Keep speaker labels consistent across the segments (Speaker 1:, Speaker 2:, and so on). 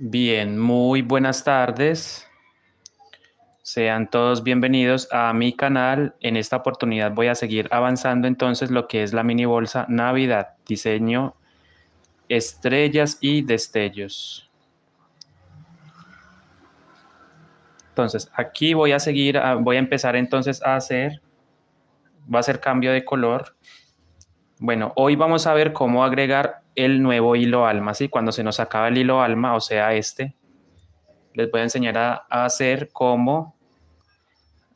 Speaker 1: Bien, muy buenas tardes. Sean todos bienvenidos a mi canal. En esta oportunidad voy a seguir avanzando entonces lo que es la mini bolsa Navidad, diseño, estrellas y destellos. Entonces, aquí voy a seguir, voy a empezar entonces va a ser cambio de color. Bueno, hoy vamos a ver cómo agregar el nuevo hilo alma, ¿sí? Cuando se nos acaba el hilo alma, o sea, les voy a enseñar a hacer cómo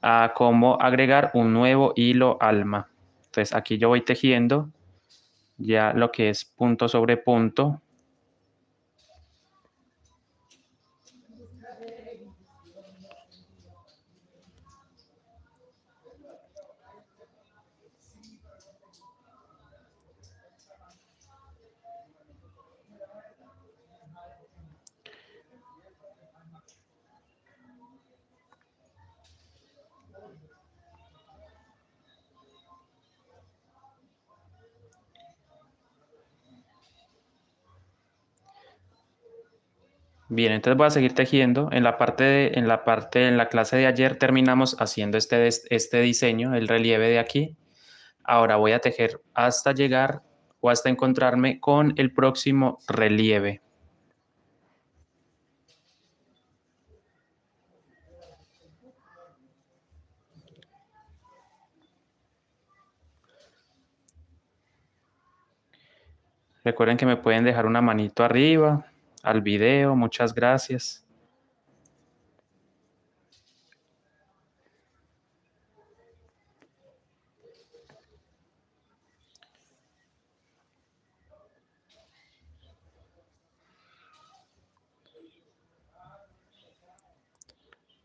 Speaker 1: agregar un nuevo hilo alma. Entonces aquí yo voy tejiendo ya lo que es punto sobre punto. Bien, entonces voy a seguir tejiendo. En la clase de ayer terminamos haciendo este diseño, el relieve de aquí. Ahora voy a tejer hasta llegar o hasta encontrarme con el próximo relieve. Recuerden que me pueden dejar una manito arriba al video. Muchas gracias.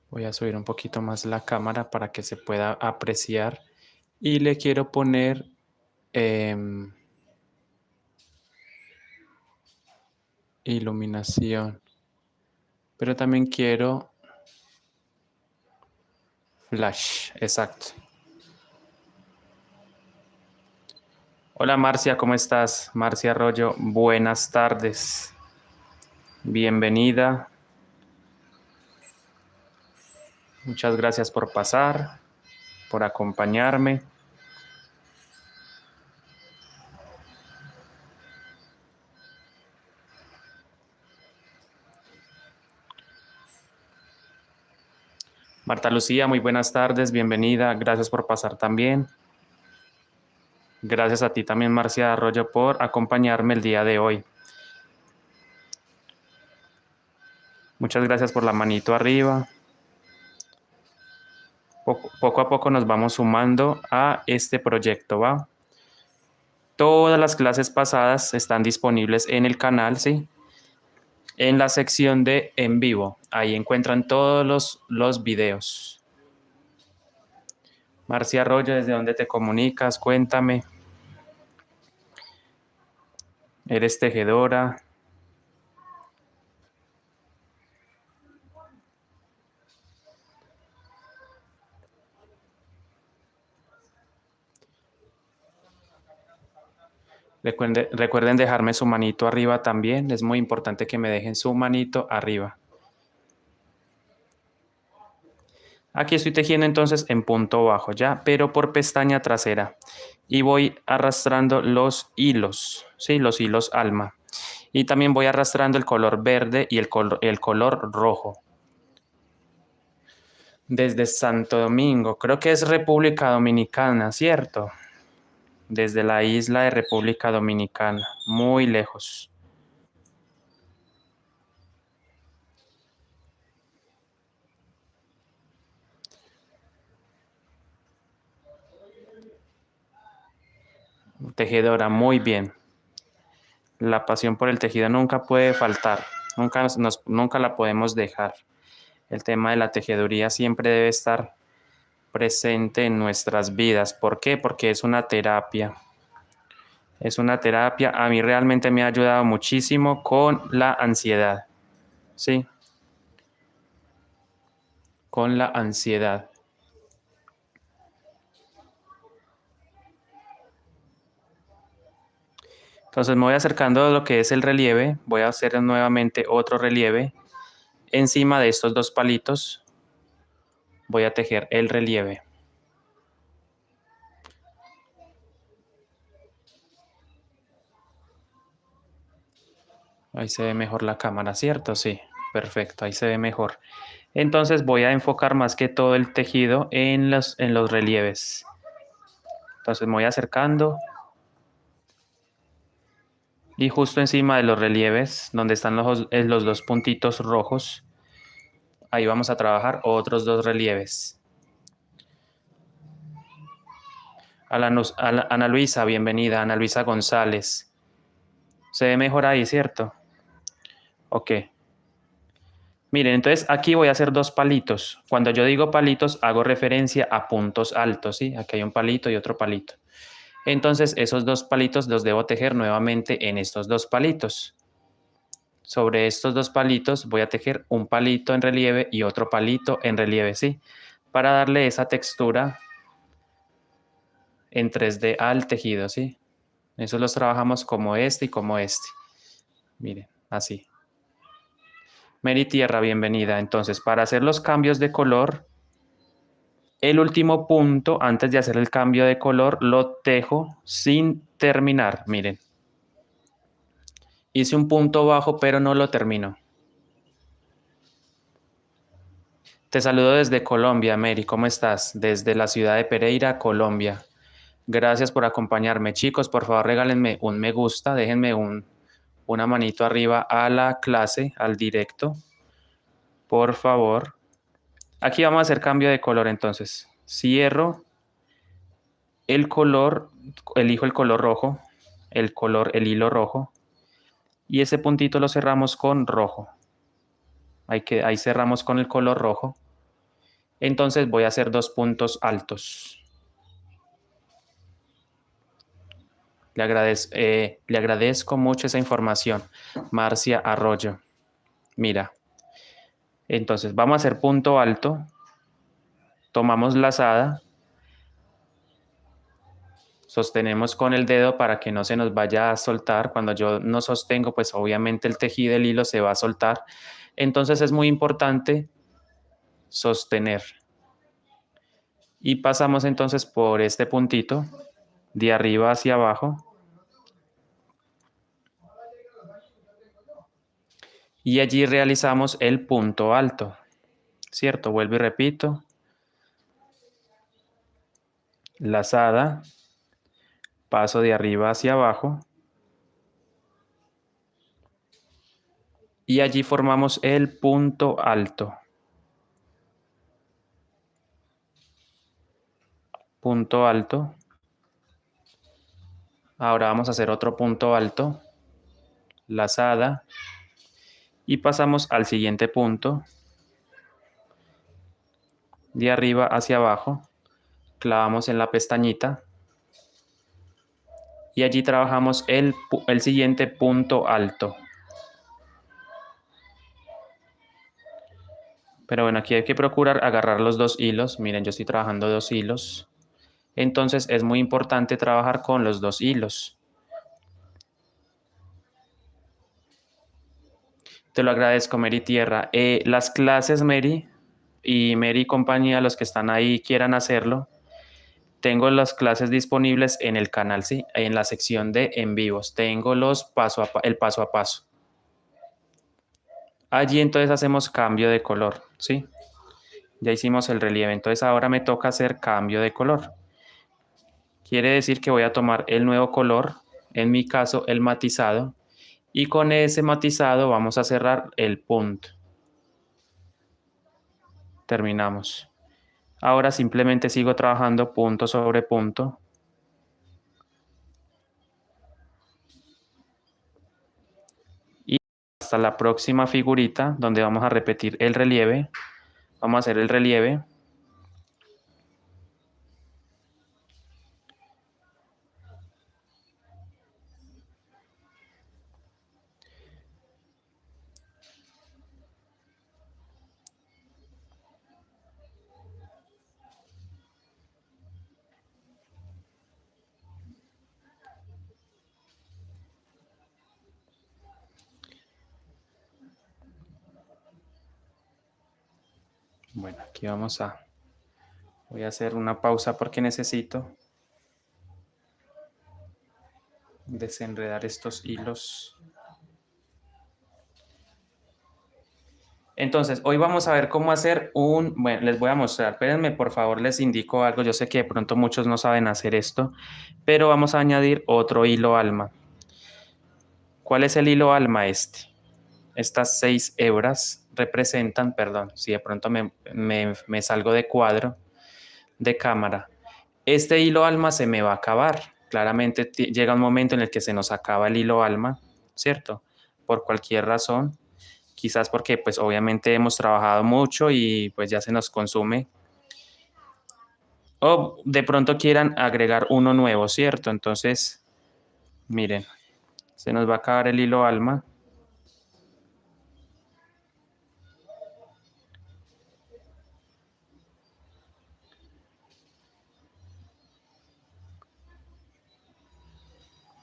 Speaker 1: Voy a subir un poquito más la cámara para que se pueda apreciar. Y le quiero poner iluminación. Pero también quiero flash, exacto. Hola Marcia, ¿cómo estás? Marcia Arroyo, buenas tardes. Bienvenida. Muchas gracias por pasar, por acompañarme. Marta Lucía, muy buenas tardes, bienvenida. Gracias por pasar también. Gracias a ti también, Marcia Arroyo, por acompañarme el día de hoy. Muchas gracias por la manito arriba. Poco a poco nos vamos sumando a este proyecto, ¿va? Todas las clases pasadas están disponibles en el canal, ¿sí? En la sección de en vivo. Ahí encuentran todos los videos. Marcia Arroyo, ¿desde dónde te comunicas? Cuéntame. ¿Eres tejedora? Recuerden dejarme su manito arriba también. Es muy importante que me dejen su manito arriba. Aquí estoy tejiendo entonces en punto bajo ya, pero por pestaña trasera. Y voy arrastrando los hilos, ¿sí? Los hilos alma. Y también voy arrastrando el color verde y el color rojo. Desde Santo Domingo, creo que es República Dominicana, ¿cierto? Desde la isla de República Dominicana, muy lejos. Tejedora, muy bien. La pasión por el tejido nunca puede faltar, nunca la podemos dejar. El tema de la tejeduría siempre debe estar presente en nuestras vidas. ¿Por qué? Porque es una terapia. Es una terapia. A mí realmente me ha ayudado muchísimo con la ansiedad. ¿Sí? Con la ansiedad. Entonces me voy acercando a lo que es el relieve, voy a hacer nuevamente otro relieve. Encima de estos dos palitos voy a tejer el relieve. Ahí se ve mejor la cámara, ¿cierto? Sí, perfecto, ahí se ve mejor. Entonces voy a enfocar más que todo el tejido en los relieves. Entonces me voy acercando y justo encima de los relieves, donde están los dos puntitos rojos, ahí vamos a trabajar otros dos relieves. Ana Luisa, bienvenida, Ana Luisa González. Se ve mejor ahí, ¿cierto? Ok. Miren, entonces aquí voy a hacer dos palitos. Cuando yo digo palitos, hago referencia a puntos altos, ¿sí? Aquí hay un palito y otro palito. Entonces, esos dos palitos los debo tejer nuevamente en estos dos palitos. Sobre estos dos palitos voy a tejer un palito en relieve y otro palito en relieve, ¿sí? Para darle esa textura en 3D al tejido, ¿sí? Esos los trabajamos como este y como este. Miren, así. Mary Tierra, bienvenida. Entonces, para hacer los cambios de color, el último punto, antes de hacer el cambio de color, lo tejo sin terminar. Miren, hice un punto bajo, pero no lo termino. Te saludo desde Colombia, Mary. ¿Cómo estás? Desde la ciudad de Pereira, Colombia. Gracias por acompañarme. Chicos, por favor, regálenme un me gusta, déjenme una manito arriba a la clase, al directo. Por favor. Aquí vamos a hacer cambio de color entonces. Cierro el color, elijo el color rojo, el hilo rojo, y ese puntito lo cerramos con rojo. Ahí cerramos con el color rojo. Entonces voy a hacer dos puntos altos. Le agradezco mucho esa información, Marcia Arroyo. Mira, entonces vamos a hacer punto alto, tomamos lazada, sostenemos con el dedo para que no se nos vaya a soltar. Cuando yo no sostengo, pues obviamente el tejido del hilo se va a soltar. Entonces es muy importante sostener. Y pasamos entonces por este puntito, de arriba hacia abajo. Y allí realizamos el punto alto, ¿cierto? Vuelvo y repito. Lazada, paso de arriba hacia abajo. Y allí formamos el punto alto. Punto alto. Ahora vamos a hacer otro punto alto. Lazada. Y pasamos al siguiente punto. De arriba hacia abajo. Clavamos en la pestañita. Y allí trabajamos el siguiente punto alto. Pero bueno, aquí hay que procurar agarrar los dos hilos. Miren, yo estoy trabajando dos hilos. Entonces es muy importante trabajar con los dos hilos. Te lo agradezco, Mary Tierra. Las clases, Mary, y Mary y compañía, los que están ahí quieran hacerlo, tengo las clases disponibles en el canal, ¿sí? En la sección de en vivos. Tengo el paso a paso. Allí entonces hacemos cambio de color, ¿sí? Ya hicimos el relieve, entonces ahora me toca hacer cambio de color. Quiere decir que voy a tomar el nuevo color, en mi caso el matizado, y con ese matizado vamos a cerrar el punto. Terminamos. Ahora simplemente sigo trabajando punto sobre punto. Y hasta la próxima figurita donde vamos a repetir el relieve. Vamos a hacer el relieve. Bueno, aquí voy a hacer una pausa porque necesito desenredar estos hilos. Entonces, hoy vamos a ver cómo hacer bueno, les voy a mostrar, espérenme, por favor, les indico algo. Yo sé que de pronto muchos no saben hacer esto, pero vamos a añadir otro hilo alma. ¿Cuál es el hilo alma este? Estas 6 hebras representan, perdón, si de pronto me salgo de cuadro, de cámara. Este hilo alma se me va a acabar. Claramente llega un momento en el que se nos acaba el hilo alma, ¿cierto? Por cualquier razón. Quizás porque pues obviamente hemos trabajado mucho y pues ya se nos consume. O de pronto quieran agregar uno nuevo, ¿cierto? Entonces, miren, se nos va a acabar el hilo alma.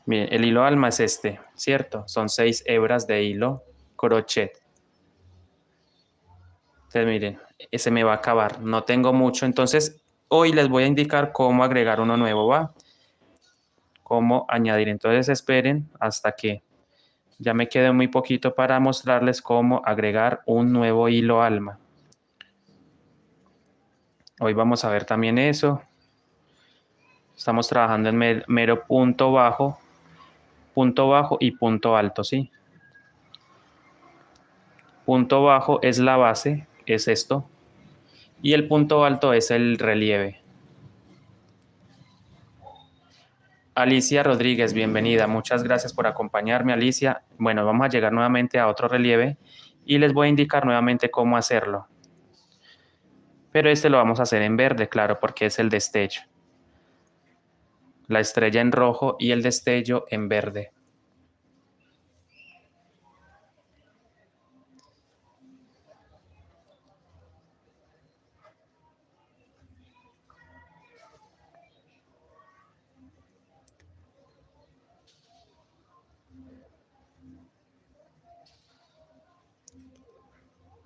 Speaker 1: Miren, el hilo alma es este, ¿cierto? Son 6 hebras de hilo crochet. Entonces, miren, ese me va a acabar. No tengo mucho, entonces hoy les voy a indicar cómo agregar uno nuevo, ¿va? Cómo añadir. Entonces esperen hasta que ya me quede muy poquito para mostrarles cómo agregar un nuevo hilo alma. Hoy vamos a ver también eso. Estamos trabajando en mero punto bajo y punto alto, ¿sí? Punto bajo es la base, es esto, y el punto alto es el relieve. Alicia Rodríguez, bienvenida. Muchas gracias por acompañarme, Alicia. Bueno, vamos a llegar nuevamente a otro relieve y les voy a indicar nuevamente cómo hacerlo. Pero este lo vamos a hacer en verde, claro, porque es el destello. La estrella en rojo y el destello en verde.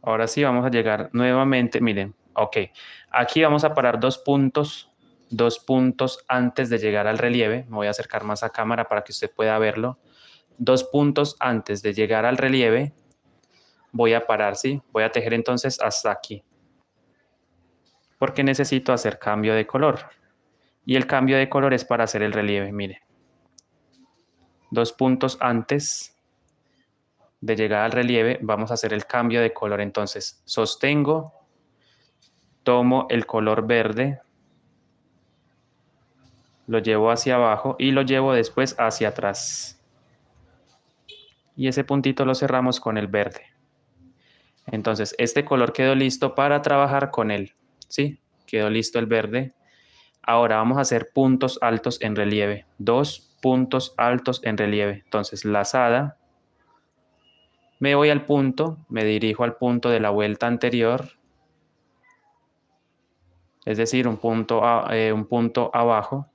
Speaker 1: Ahora sí vamos a llegar nuevamente, miren, ok, aquí vamos a parar dos puntos antes de llegar al relieve. Me voy a acercar más a cámara para que usted pueda verlo. 2 puntos antes de llegar al relieve voy a parar, ¿sí? Voy a tejer entonces hasta aquí. Porque necesito hacer cambio de color. Y el cambio de color es para hacer el relieve, mire. 2 puntos antes de llegar al relieve vamos a hacer el cambio de color. Entonces, sostengo, tomo el color verde, lo llevo hacia abajo y lo llevo después hacia atrás. Y ese puntito lo cerramos con el verde. Entonces, este color quedó listo para trabajar con él, ¿sí? Quedó listo el verde. Ahora vamos a hacer puntos altos en relieve. 2 puntos altos en relieve. Entonces, lazada. Me voy al punto, me dirijo al punto de la vuelta anterior. Es decir, un punto abajo.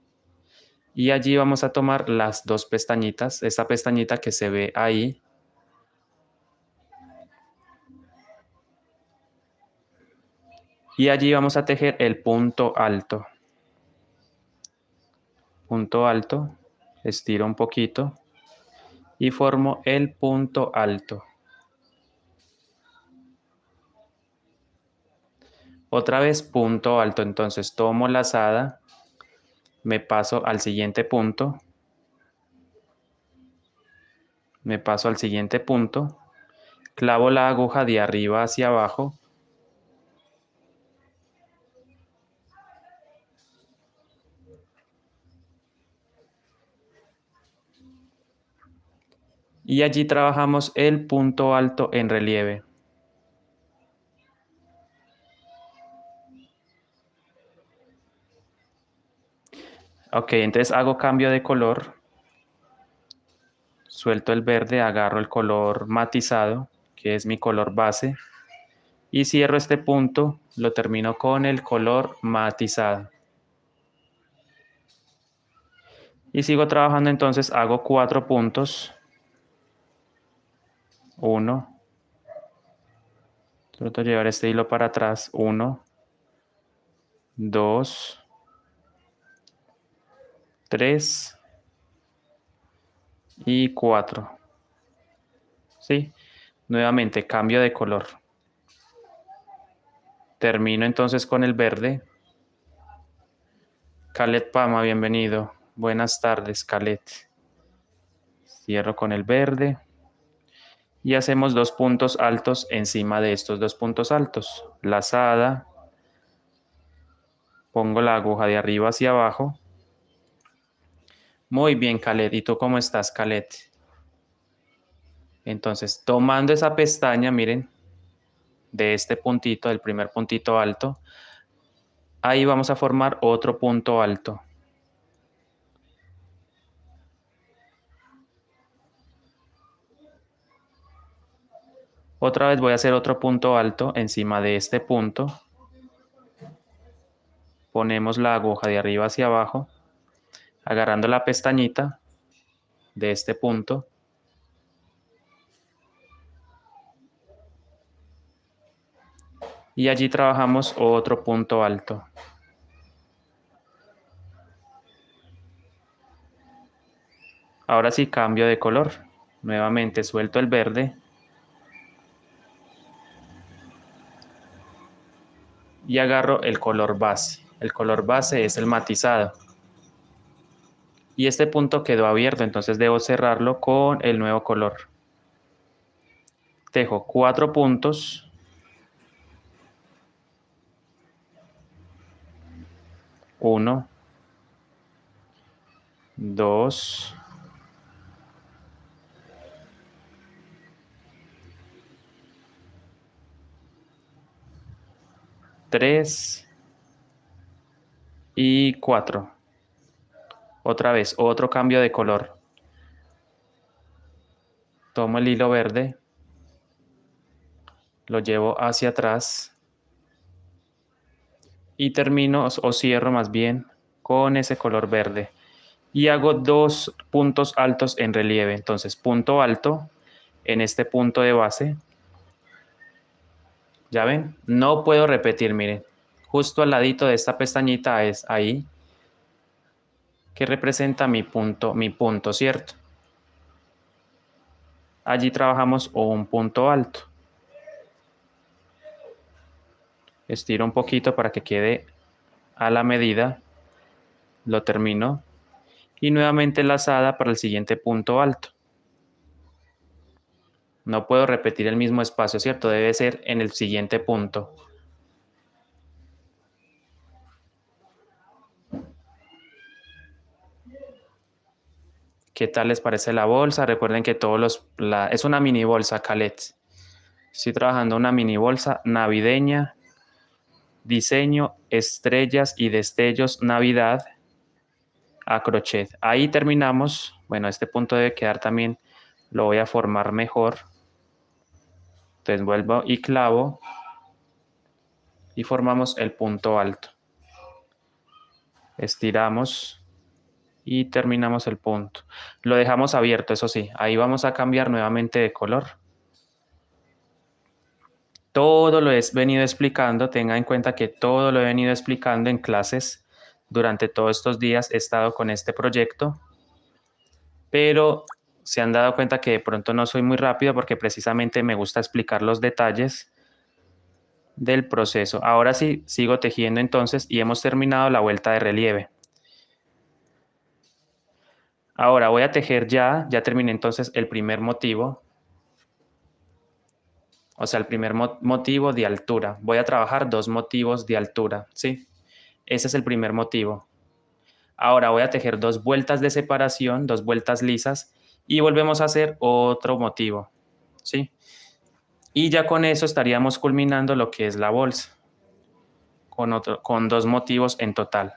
Speaker 1: Y allí vamos a tomar las 2 pestañitas, esta pestañita que se ve ahí. Y allí vamos a tejer el punto alto. Punto alto, estiro un poquito y formo el punto alto. Otra vez punto alto, entonces tomo lazada, me paso al siguiente punto, me paso al siguiente punto, clavo la aguja de arriba hacia abajo. Y allí trabajamos el punto alto en relieve. Ok, entonces hago cambio de color. Suelto el verde, agarro el color matizado, que es mi color base. Y cierro este punto, lo termino con el color matizado. Y sigo trabajando, entonces hago 4 puntos. 1, Trato de llevar este hilo para atrás. 1, 2, 3 y 4. ¿Sí? Nuevamente cambio de color. Termino entonces con el verde. Khaled Pama, bienvenido. Buenas tardes, Khaled. Cierro con el verde. Y hacemos 2 puntos altos encima de estos 2 puntos altos. Lazada. Pongo la aguja de arriba hacia abajo. Muy bien, Khaled. ¿Y tú cómo estás, Khaled? Entonces, tomando esa pestaña, miren, de este puntito, del primer puntito alto, ahí vamos a formar otro punto alto. Otra vez voy a hacer otro punto alto encima de este punto. Ponemos la aguja de arriba hacia abajo, agarrando la pestañita de este punto. Y allí trabajamos otro punto alto. Ahora sí cambio de color. Nuevamente suelto el verde. Y agarro el color base. El color base es el matizado. Y este punto quedó abierto, entonces debo cerrarlo con el nuevo color. Tejo 4 puntos. 1, 2, 3 y 4. Otra vez, otro cambio de color. Tomo el hilo verde, lo llevo hacia atrás y termino o cierro más bien con ese color verde. Y hago 2 puntos altos en relieve. Entonces, punto alto en este punto de base. ¿Ya ven? No puedo repetir, miren. Justo al ladito de esta pestañita es ahí que representa mi punto, ¿cierto? Allí trabajamos un punto alto. Estiro un poquito para que quede a la medida. Lo termino. Y nuevamente lazada para el siguiente punto alto. No puedo repetir el mismo espacio, ¿cierto? Debe ser en el siguiente punto. ¿Qué tal les parece la bolsa? Recuerden que es una mini bolsa Khaled. Estoy trabajando una mini bolsa navideña, diseño, estrellas y destellos Navidad a crochet. Ahí terminamos. Bueno, este punto debe quedar también, lo voy a formar mejor. Entonces vuelvo y clavo y formamos el punto alto. Estiramos y terminamos el punto. Lo dejamos abierto, eso sí. Ahí vamos a cambiar nuevamente de color. Todo lo he venido explicando, tenga en cuenta que todo lo he venido explicando en clases. Durante todos estos días he estado con este proyecto, pero se han dado cuenta que de pronto no soy muy rápido porque precisamente me gusta explicar los detalles del proceso. Ahora sí, sigo tejiendo entonces y hemos terminado la vuelta de relieve. Ahora voy a tejer ya terminé entonces el primer motivo. O sea, el primer motivo de altura. Voy a trabajar 2 motivos de altura, ¿sí? Ese es el primer motivo. Ahora voy a tejer 2 vueltas de separación, 2 vueltas lisas y volvemos a hacer otro motivo, ¿sí? Y ya con eso estaríamos culminando lo que es la bolsa, con 2 motivos en total.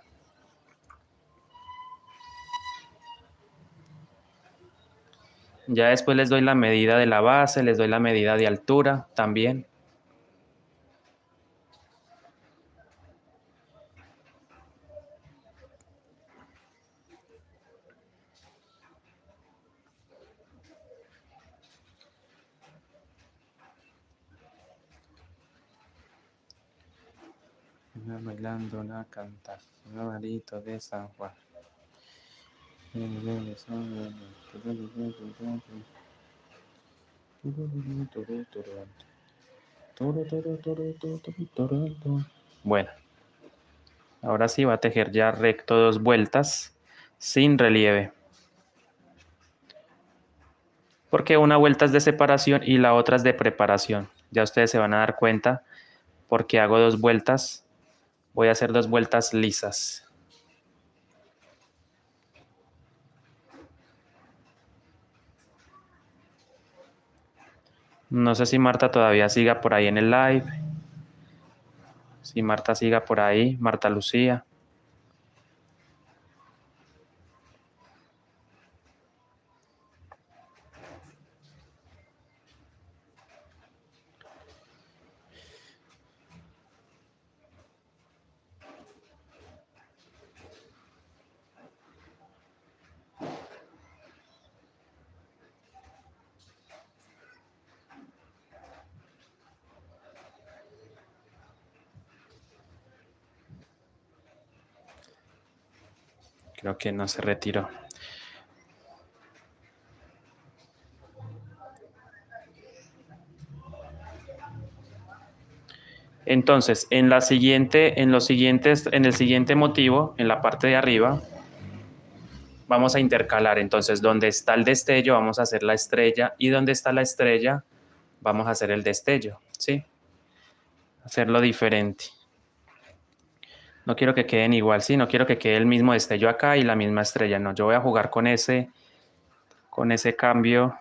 Speaker 1: Ya después les doy la medida de la base, les doy la medida de altura también. bailando la canta, un amarito de San Juan. Bueno, ahora sí va a tejer ya recto 2 vueltas sin relieve. Porque una vuelta es de separación y la otra es de preparación. Ya ustedes se van a dar cuenta porque hago 2 vueltas. Voy a hacer 2 vueltas lisas. No sé si Marta todavía siga por ahí en el live. Si Marta siga por ahí, Marta Lucía. Creo que no se retiró. Entonces, en el siguiente motivo, en la parte de arriba, vamos a intercalar. Entonces, donde está el destello, vamos a hacer la estrella, y donde está la estrella, vamos a hacer el destello, ¿sí? Hacerlo diferente. No quiero que queden igual, ¿sí? No quiero que quede el mismo destello acá y la misma estrella, no. Yo voy a jugar con ese cambio.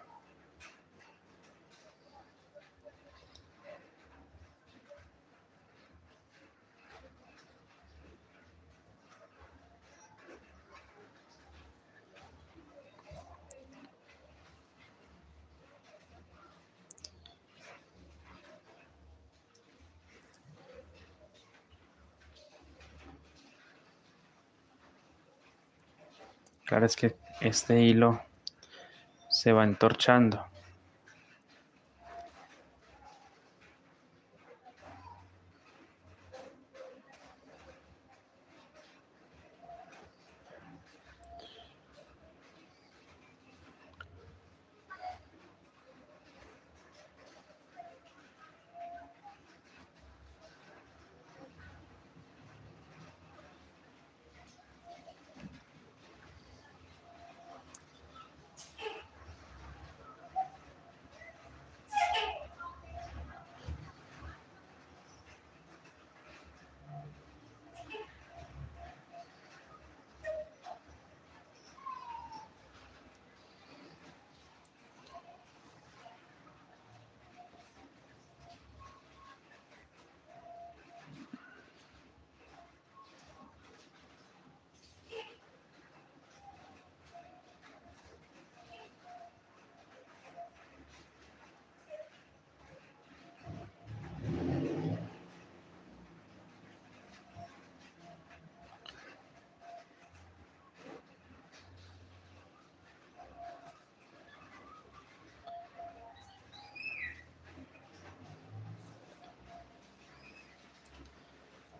Speaker 1: Claro, es que este hilo se va entorchando.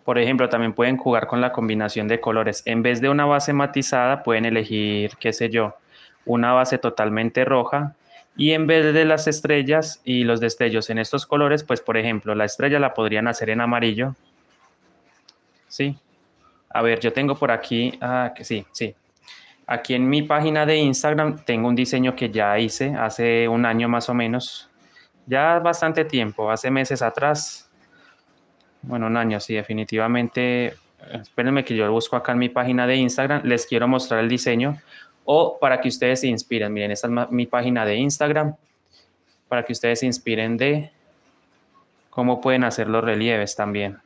Speaker 1: Por ejemplo, también pueden jugar con la combinación de colores. En vez de una base matizada, pueden elegir, qué sé yo, una base totalmente roja. Y en vez de las estrellas y los destellos en estos colores, pues por ejemplo, la estrella la podrían hacer en amarillo. Sí. A ver, yo tengo por aquí, sí. Aquí en mi página de Instagram tengo un diseño que ya hice hace un año más o menos. Ya bastante tiempo, hace meses atrás. Bueno, un año, sí, definitivamente. Espérenme que yo lo busco acá en mi página de Instagram. Les quiero mostrar el diseño o para que ustedes se inspiren. Miren, esta es mi página de Instagram para que ustedes se inspiren de cómo pueden hacer los relieves también.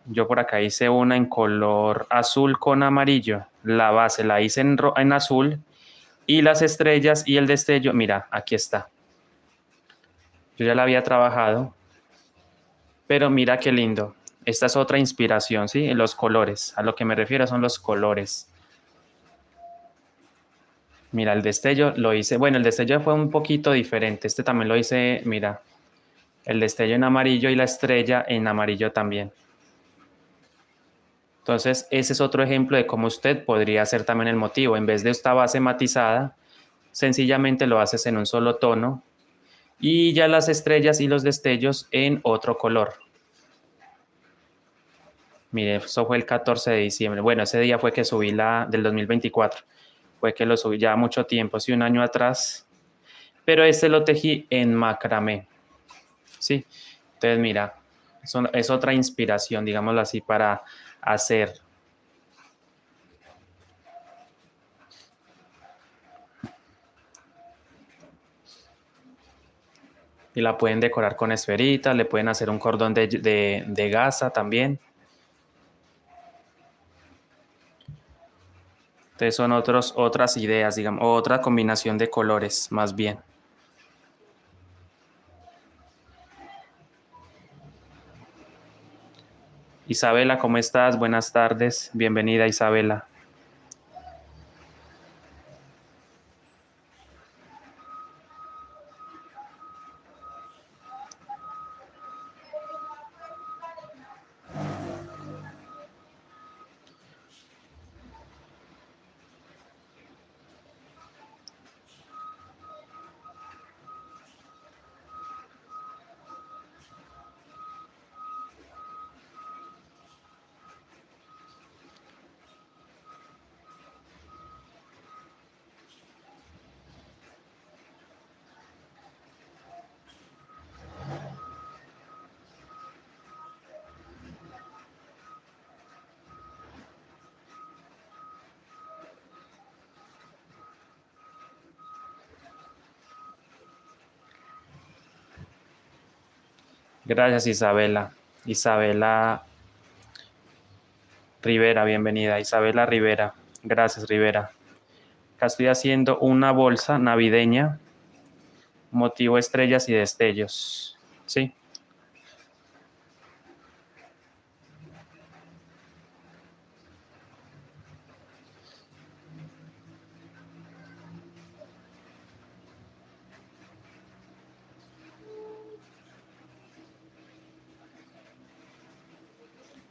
Speaker 1: Yo por acá hice una en color azul con amarillo. La base la hice en azul y las estrellas y el destello, mira, aquí está. Yo ya la había trabajado, pero mira qué lindo. Esta es otra inspiración, ¿sí? Los colores. A lo que me refiero son los colores. Mira, el destello lo hice. Bueno, el destello fue un poquito diferente. Este también lo hice, mira, el destello en amarillo y la estrella en amarillo también. Entonces, ese es otro ejemplo de cómo usted podría hacer también el motivo. En vez de esta base matizada, sencillamente lo haces en un solo tono y ya las estrellas y los destellos en otro color. Mire, eso fue el 14 de diciembre. Bueno, ese día fue que subí la del 2024. Fue que lo subí ya mucho tiempo, sí, un año atrás. Pero este lo tejí en macramé. Sí, entonces mira, es otra inspiración, digámoslo así, para hacer. Y la pueden decorar con esferitas, le pueden hacer un cordón de gasa también. Entonces son otras ideas, digamos, o otra combinación de colores, más bien. Isabela, ¿cómo estás? Buenas tardes. Bienvenida, Isabela. Gracias, Isabela. Isabela Rivera, bienvenida. Isabela Rivera. Gracias, Rivera. Acá estoy haciendo una bolsa navideña, motivo estrellas y destellos. Sí.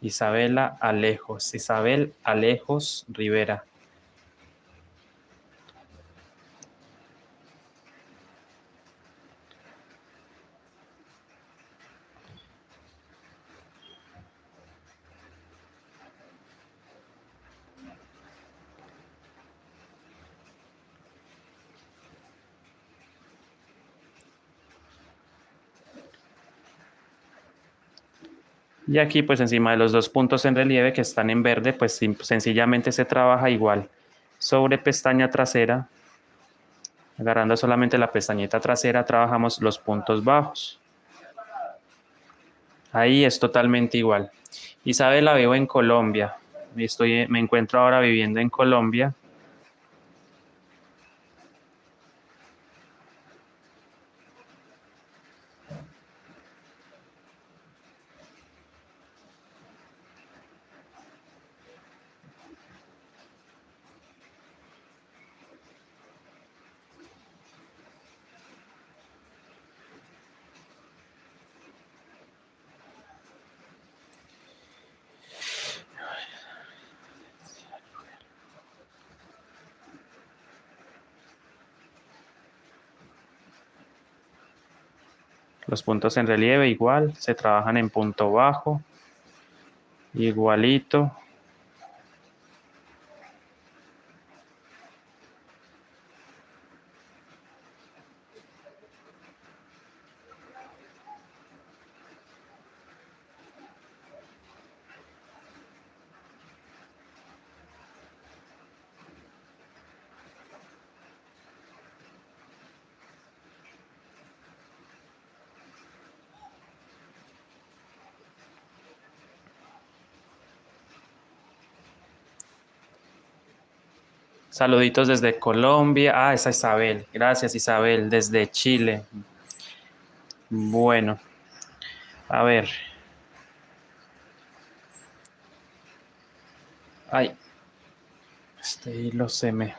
Speaker 1: Isabela Alejos. Isabel Alejos Rivera. Y aquí, pues encima de los dos puntos en relieve que están en verde, pues sencillamente se trabaja igual. Sobre pestaña trasera, agarrando solamente la pestañita trasera, trabajamos los puntos bajos. Ahí es totalmente igual. Isabel la veo en Colombia. Me encuentro ahora viviendo en Colombia. Los puntos en relieve igual, se trabajan en punto bajo, igualito. Saluditos desde Colombia. Ah, esa Isabel. Gracias, Isabel, desde Chile. Bueno, a ver. Ay, este hilo se me...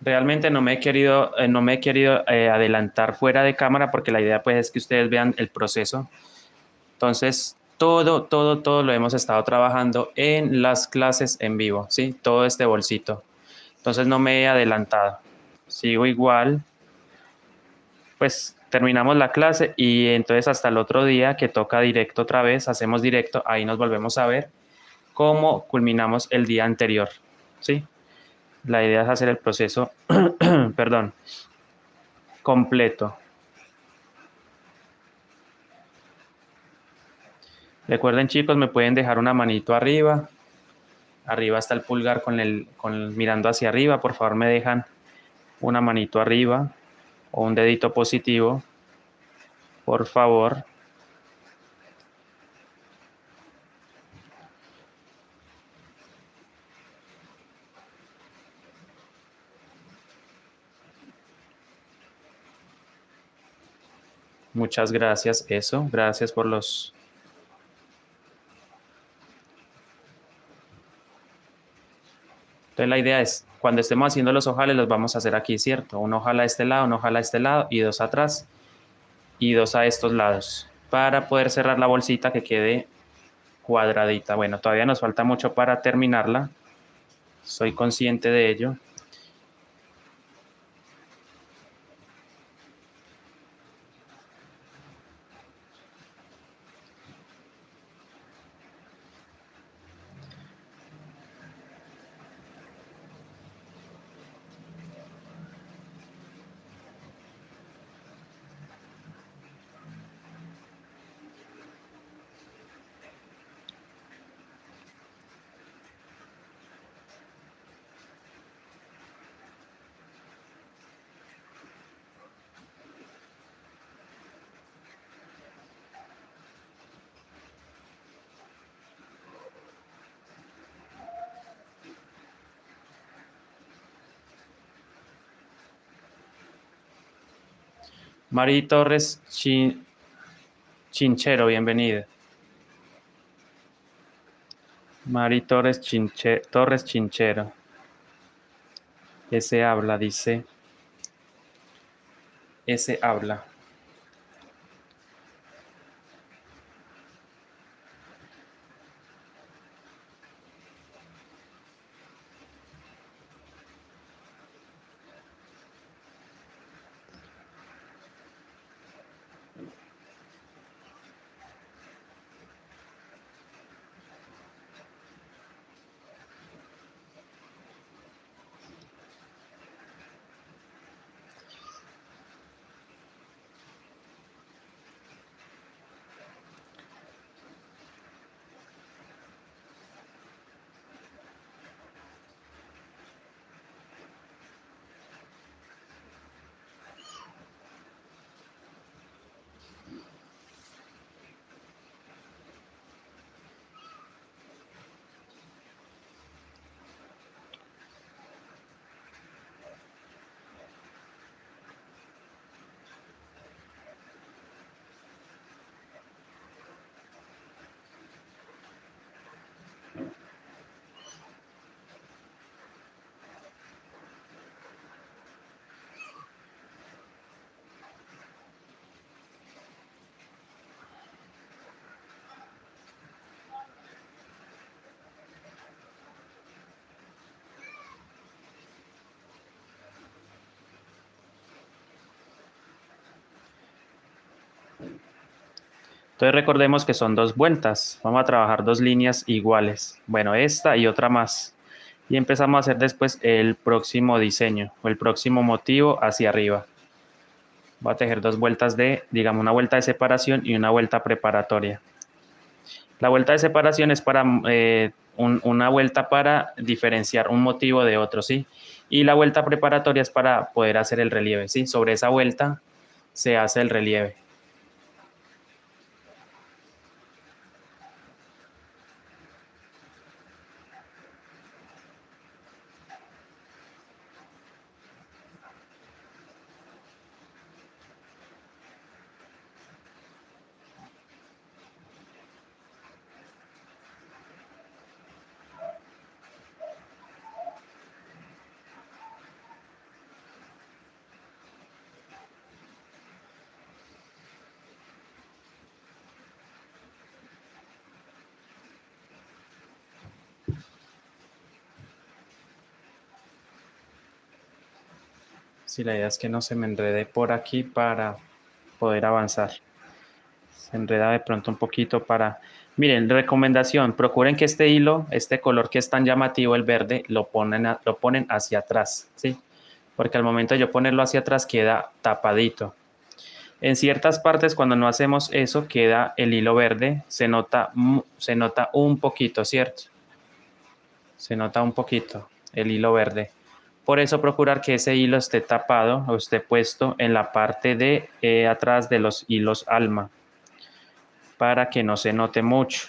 Speaker 1: Realmente no me he querido adelantar fuera de cámara porque la idea pues es que ustedes vean el proceso. Entonces, todo lo hemos estado trabajando en las clases en vivo, ¿sí? Todo este bolsito. Entonces no me he adelantado. Sigo igual. Pues terminamos la clase y entonces hasta el otro día que toca directo otra vez, hacemos directo, ahí nos volvemos a ver cómo culminamos el día anterior, ¿sí? La idea es hacer el proceso, perdón, completo. Recuerden chicos, me pueden dejar una manito arriba. Arriba está el pulgar mirando hacia arriba. Por favor me dejan una manito arriba o un dedito positivo. Por favor. Muchas gracias. Eso. Gracias por los... Entonces la idea es, cuando estemos haciendo los ojales, los vamos a hacer aquí, ¿cierto? Un ojal a este lado, un ojal a este lado y dos atrás y dos a estos lados para poder cerrar la bolsita que quede cuadradita. Bueno, todavía nos falta mucho para terminarla. Soy consciente de ello. Mari Torres Chinchero, bienvenida. Mari Torres Chinchero. Ese habla, dice. Ese habla. Entonces recordemos que son dos vueltas. Vamos a trabajar dos líneas iguales. Bueno, esta y otra más. Y empezamos a hacer después el próximo diseño o el próximo motivo hacia arriba. Voy a tejer dos vueltas digamos, una vuelta de separación y una vuelta preparatoria. La vuelta de separación es para una vuelta para diferenciar un motivo de otro, ¿sí? Y la vuelta preparatoria es para poder hacer el relieve, ¿sí? Sobre esa vuelta se hace el relieve. Sí, la idea es que no se me enrede por aquí para poder avanzar. Se enreda de pronto un poquito para... Miren, recomendación, procuren que este hilo, este color que es tan llamativo, el verde, lo ponen hacia atrás, ¿sí? Porque al momento de yo ponerlo hacia atrás queda tapadito. En ciertas partes, cuando no hacemos eso, queda el hilo verde, se nota un poquito, ¿cierto? Se nota un poquito el hilo verde. Por eso procurar que ese hilo esté tapado o esté puesto en la parte de atrás de los hilos alma, para que no se note mucho.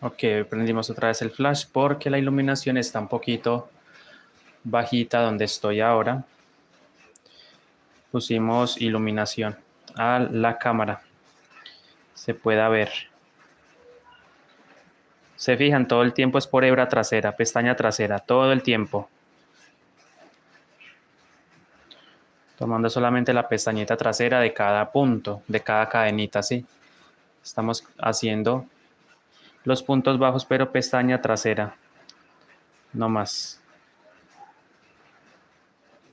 Speaker 1: Ok, prendimos otra vez el flash porque la iluminación está un poquito bajita donde estoy ahora. Pusimos iluminación a la cámara. Se pueda ver. Se fijan, todo el tiempo es por hebra trasera, pestaña trasera, todo el tiempo. Tomando solamente la pestañita trasera de cada punto, de cada cadenita, ¿sí? Estamos haciendo los puntos bajos, pero pestaña trasera. No más.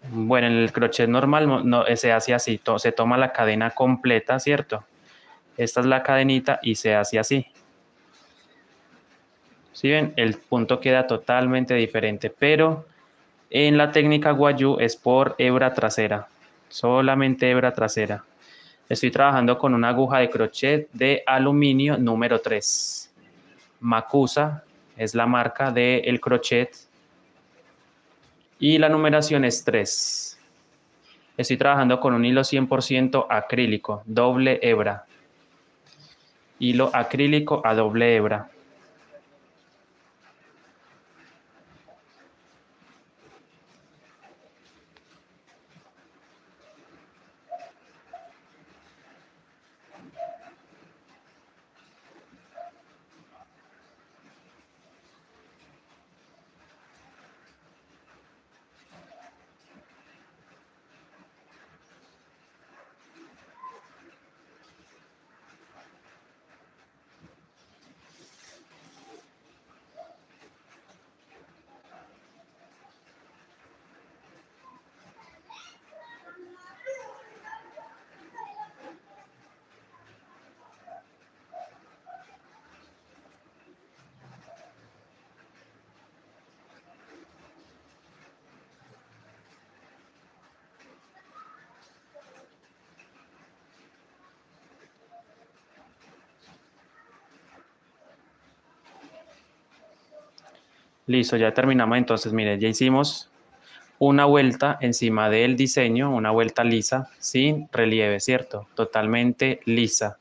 Speaker 1: Bueno, en el crochet normal no, se hace así, se toma la cadena completa, ¿cierto? Esta es la cadenita y se hace así. ¿Sí ven? El punto queda totalmente diferente, pero en la técnica Guayú es por hebra trasera, solamente hebra trasera. Estoy trabajando con una aguja de crochet de aluminio número 3. Makusa es la marca del crochet y la numeración es 3. Estoy trabajando con un hilo 100% acrílico, doble hebra. Hilo acrílico a doble hebra. Listo, ya terminamos. Entonces, mire, ya hicimos una vuelta encima del diseño, una vuelta lisa, sin relieve, ¿cierto? Totalmente lisa.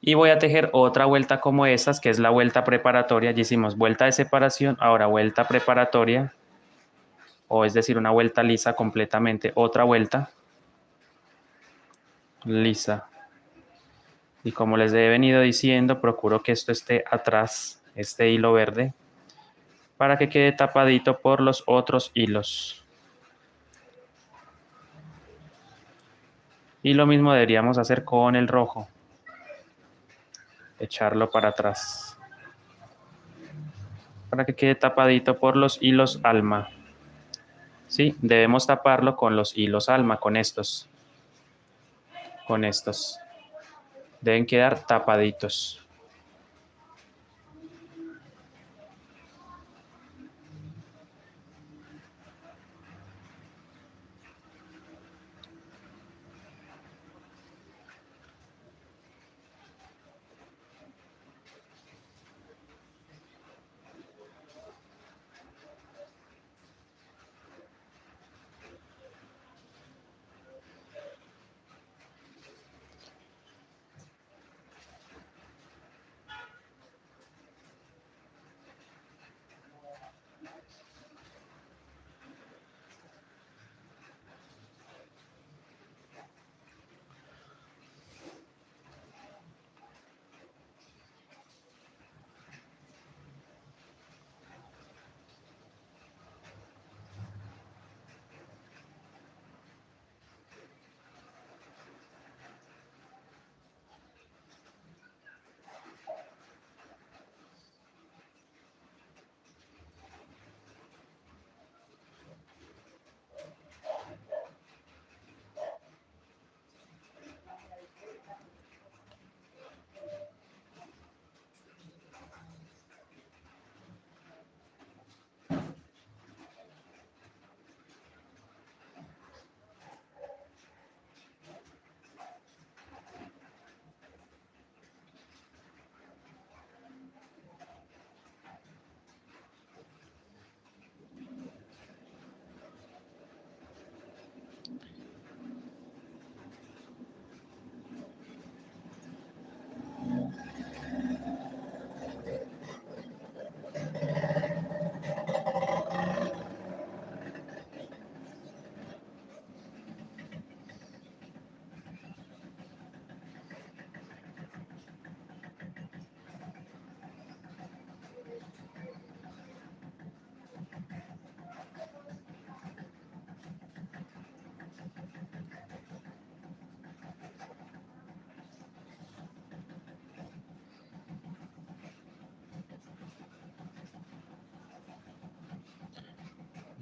Speaker 1: Y voy a tejer otra vuelta como estas, que es la vuelta preparatoria. Ya hicimos vuelta de separación, ahora vuelta preparatoria, o es decir, una vuelta lisa completamente, otra vuelta lisa. Y como les he venido diciendo, procuro que esto esté atrás, este hilo verde, para que quede tapadito por los otros hilos. Y lo mismo deberíamos hacer con el rojo. Echarlo para atrás, para que quede tapadito por los hilos alma. Sí, debemos taparlo con los hilos alma, con estos. Con estos. Deben quedar tapaditos.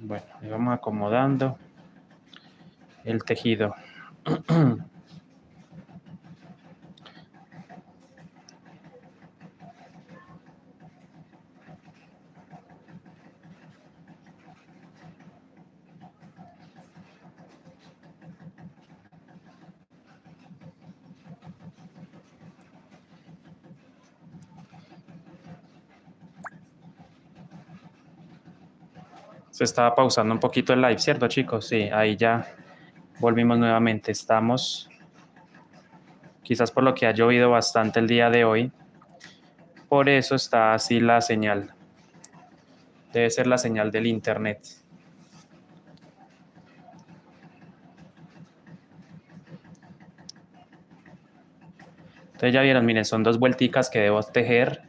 Speaker 1: Bueno, y vamos acomodando el tejido. Se estaba pausando un poquito el live, ¿cierto, chicos? Sí, ahí ya volvimos nuevamente. Estamos, quizás por lo que ha llovido bastante el día de hoy, por eso está así la señal. Debe ser la señal del internet. Entonces ya vieron, miren, son dos vuelticas que debo tejer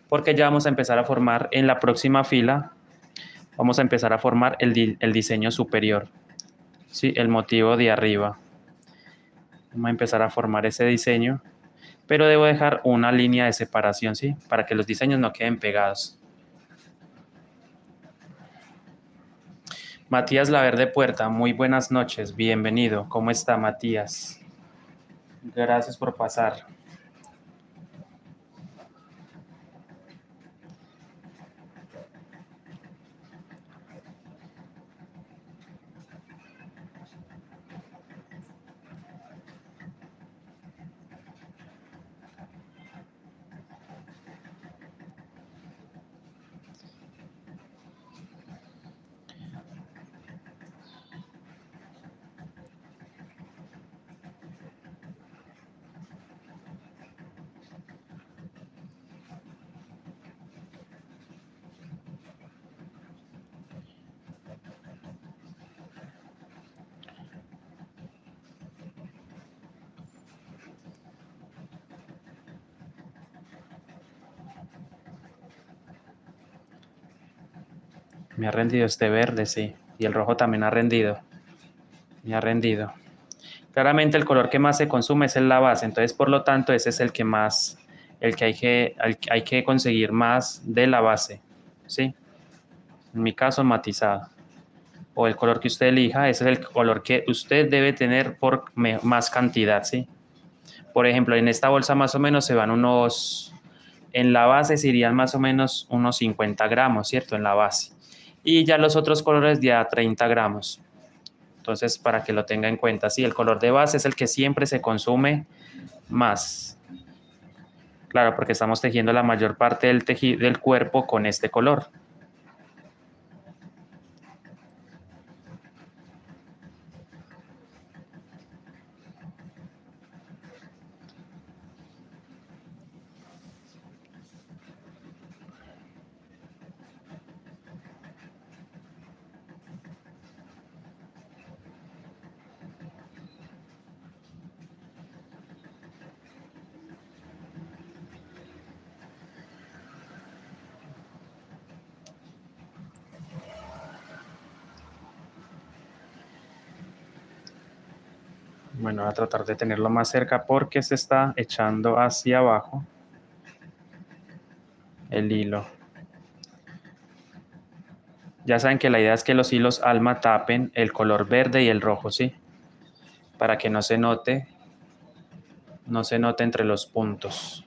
Speaker 1: porque ya vamos a empezar a formar en la próxima fila, vamos a empezar a formar el diseño superior, ¿sí? El motivo de arriba. Vamos a empezar a formar ese diseño, pero debo dejar una línea de separación, ¿sí? Para que los diseños no queden pegados. Matías Laverde Puerta, muy buenas noches, bienvenido. ¿Cómo está, Matías? Gracias por pasar. Me ha rendido este verde, sí. Y el rojo también ha rendido. Me ha rendido. Claramente el color que más se consume es en la base, entonces por lo tanto ese es el que más, el que hay que conseguir más de la base, ¿sí? En mi caso matizado. O el color que usted elija, ese es el color que usted debe tener por más cantidad, ¿sí? Por ejemplo, en esta bolsa más o menos se van unos, en la base se irían más o menos unos 50 gramos, ¿cierto? En la base. Y ya los otros colores ya 30 gramos. Entonces, para que lo tenga en cuenta, sí, el color de base es el que siempre se consume más. Claro, porque estamos tejiendo la mayor parte del tejido del cuerpo con este color. Bueno, voy a tratar de tenerlo más cerca porque se está echando hacia abajo el hilo. Ya saben que la idea es que los hilos alma tapen el color verde y el rojo, ¿sí? Para que no se note entre los puntos.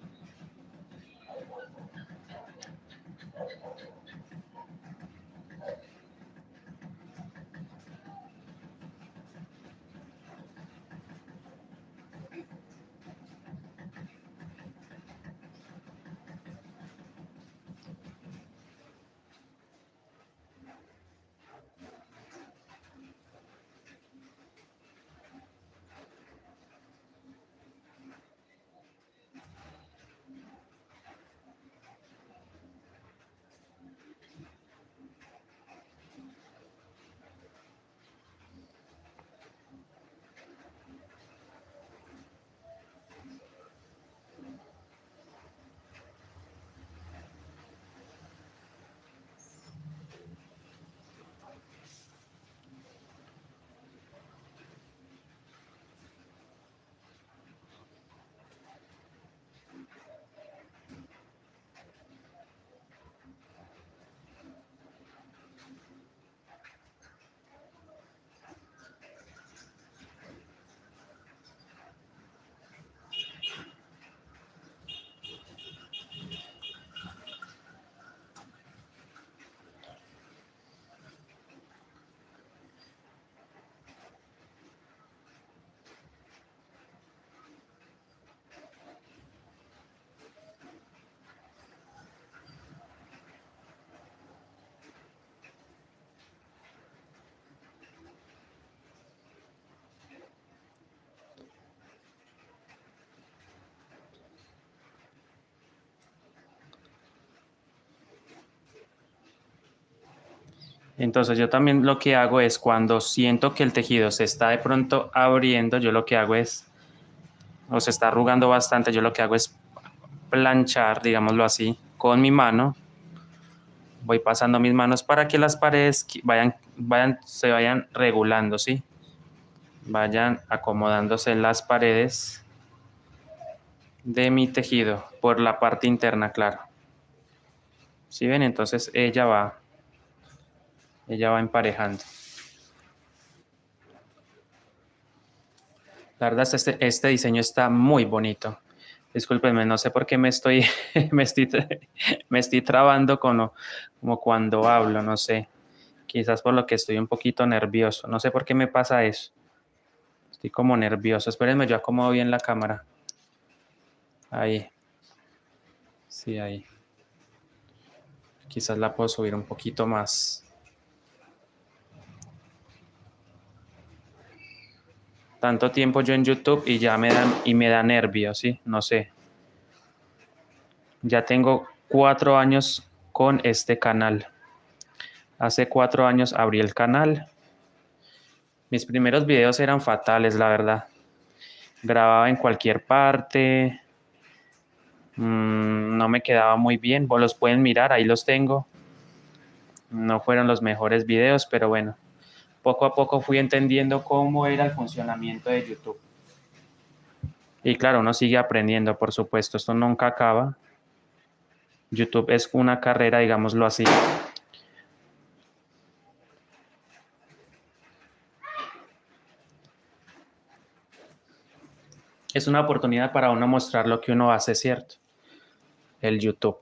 Speaker 1: Entonces yo también lo que hago es cuando siento que el tejido se está de pronto abriendo, yo lo que hago es, o se está arrugando bastante, yo lo que hago es planchar, digámoslo así, con mi mano. Voy pasando mis manos para que las paredes se vayan regulando, ¿sí? Vayan acomodándose las paredes de mi tejido por la parte interna, claro. ¿Sí ven? Entonces ella va emparejando. La verdad, este diseño está muy bonito. Discúlpenme, no sé por qué me estoy, me estoy trabando como cuando hablo, no sé. Quizás por lo que estoy un poquito nervioso. No sé por qué me pasa eso. Estoy como nervioso. Espérenme, yo acomodo bien la cámara. Ahí. Sí, ahí. Quizás la puedo subir un poquito más. Tanto tiempo yo en YouTube y ya me da nervios, ¿sí? No sé. Ya tengo 4 años con este canal. Hace 4 años abrí el canal. Mis primeros videos eran fatales, la verdad. Grababa en cualquier parte. No me quedaba muy bien. Vos los pueden mirar, ahí los tengo. No fueron los mejores videos, pero bueno, poco a poco fui entendiendo cómo era el funcionamiento de YouTube. Y claro, uno sigue aprendiendo, por supuesto, esto nunca acaba. YouTube es una carrera, digámoslo así. Es una oportunidad para uno mostrar lo que uno hace, ¿cierto? El YouTube.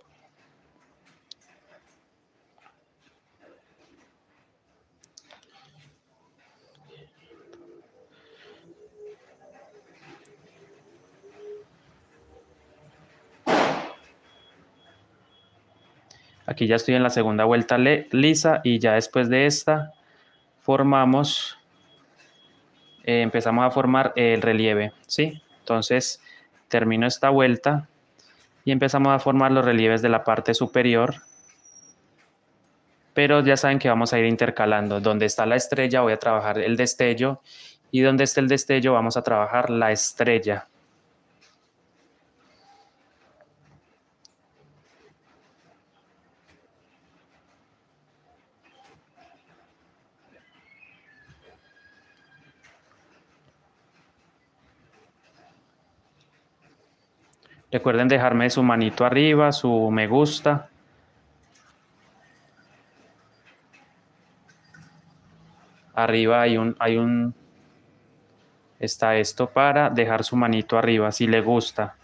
Speaker 1: Aquí ya estoy en la segunda vuelta lisa y ya después de esta formamos, empezamos a formar el relieve, ¿sí? Entonces termino esta vuelta y empezamos a formar los relieves de la parte superior, pero ya saben que vamos a ir intercalando. Donde está la estrella voy a trabajar el destello y donde esté el destello vamos a trabajar la estrella. Recuerden dejarme su manito arriba, su me gusta. Arriba está esto para dejar su manito arriba si le gusta.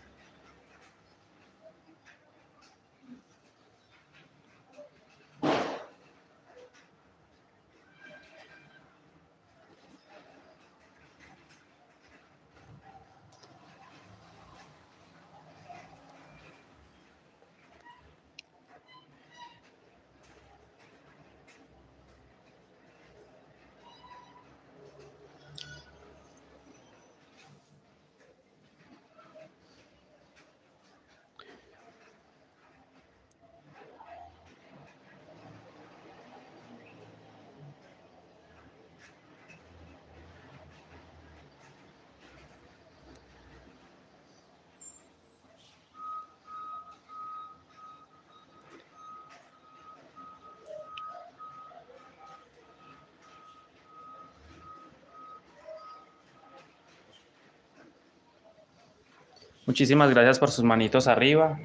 Speaker 1: Muchísimas gracias por sus manitos arriba.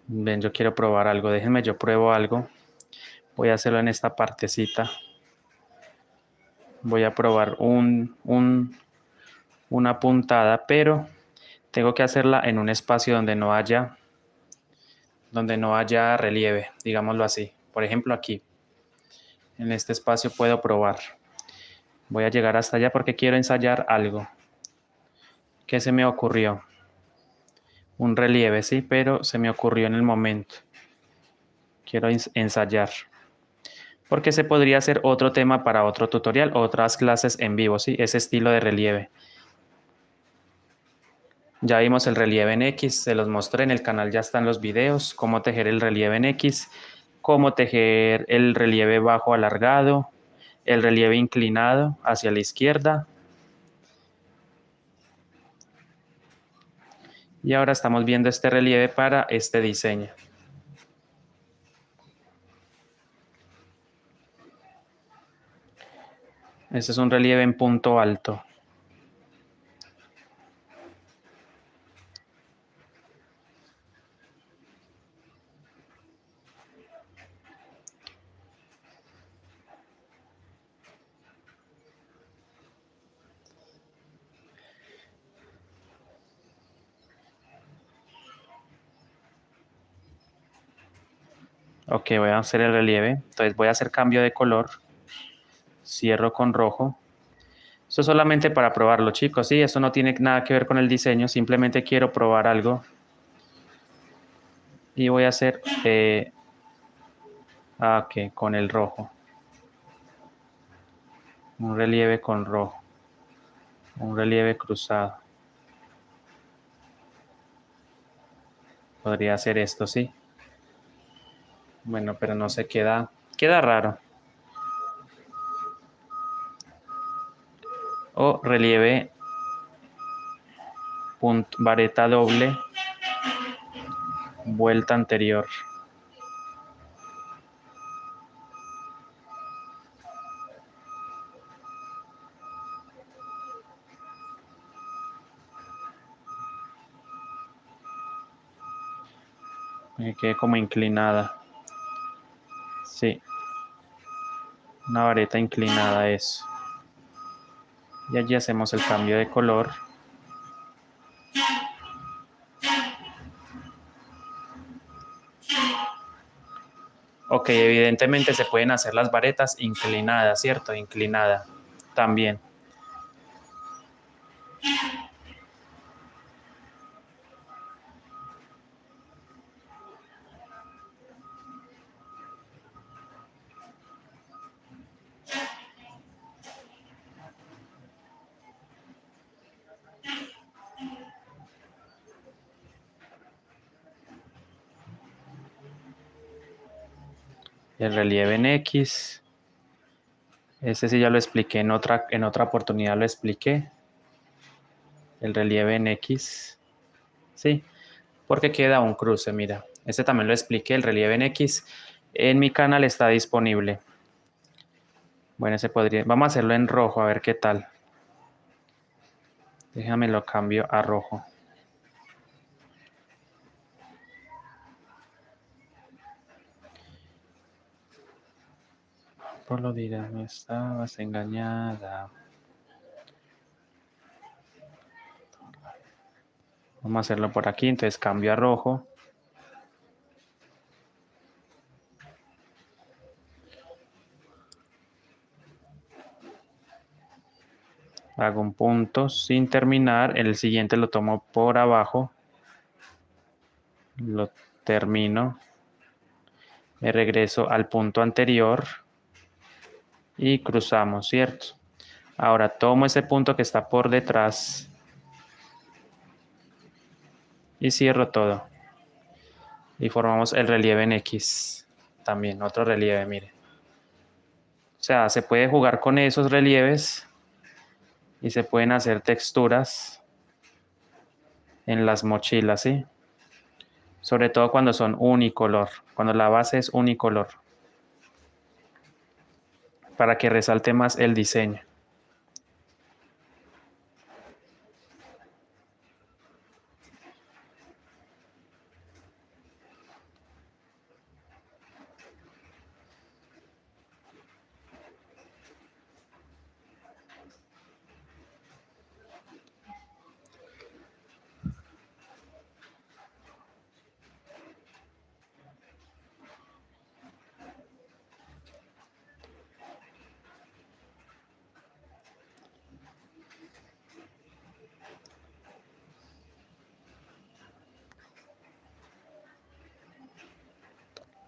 Speaker 1: Ven, yo quiero probar algo. Déjenme, yo pruebo algo. Voy a hacerlo en esta partecita. Voy a probar una puntada, pero tengo que hacerla en un espacio donde no haya relieve, digámoslo así. Por ejemplo, aquí. En este espacio puedo probar. Voy a llegar hasta allá porque quiero ensayar algo. ¿Qué se me ocurrió? Un relieve, sí, pero se me ocurrió en el momento. Quiero ensayar. Porque se podría hacer otro tema para otro tutorial, otras clases en vivo, sí, ese estilo de relieve. Ya vimos el relieve en X, se los mostré en el canal, ya están los videos, cómo tejer el relieve en X, cómo tejer el relieve bajo alargado, el relieve inclinado hacia la izquierda. Y ahora estamos viendo este relieve para este diseño. Este es un relieve en punto alto. Ok, voy a hacer el relieve. Entonces voy a hacer cambio de color. Cierro con rojo. Esto es solamente para probarlo, chicos. Sí, esto no tiene nada que ver con el diseño. Simplemente quiero probar algo. Y voy a hacer ok, con el rojo. Un relieve con rojo. Un relieve cruzado. Podría hacer esto, sí. Bueno, pero no se queda. Queda raro. o relieve vareta doble, vuelta anterior. Me quede como inclinada. Sí. Una vareta inclinada eso. Y allí hacemos el cambio de color. Ok, evidentemente se pueden hacer las varetas inclinadas, ¿cierto? Inclinada también. El relieve en X. Este sí ya lo expliqué en otra oportunidad, lo expliqué. El relieve en X. Sí, porque queda un cruce, mira. Este también lo expliqué, el relieve en X. En mi canal está disponible. Bueno, ese podría... Vamos a hacerlo en rojo, a ver qué tal. Déjame lo cambio a rojo. Por lo dirás, no estabas engañada. Vamos a hacerlo por aquí, entonces cambio a rojo. Hago un punto sin terminar. El siguiente lo tomo por abajo. Lo termino. Me regreso al punto anterior. Y cruzamos, ¿cierto? Ahora tomo ese punto que está por detrás. Y cierro todo. Y formamos el relieve en X. También otro relieve, mire. O sea, se puede jugar con esos relieves. Y se pueden hacer texturas en las mochilas, ¿sí? Sobre todo cuando son unicolor, cuando la base es unicolor, para que resalte más el diseño.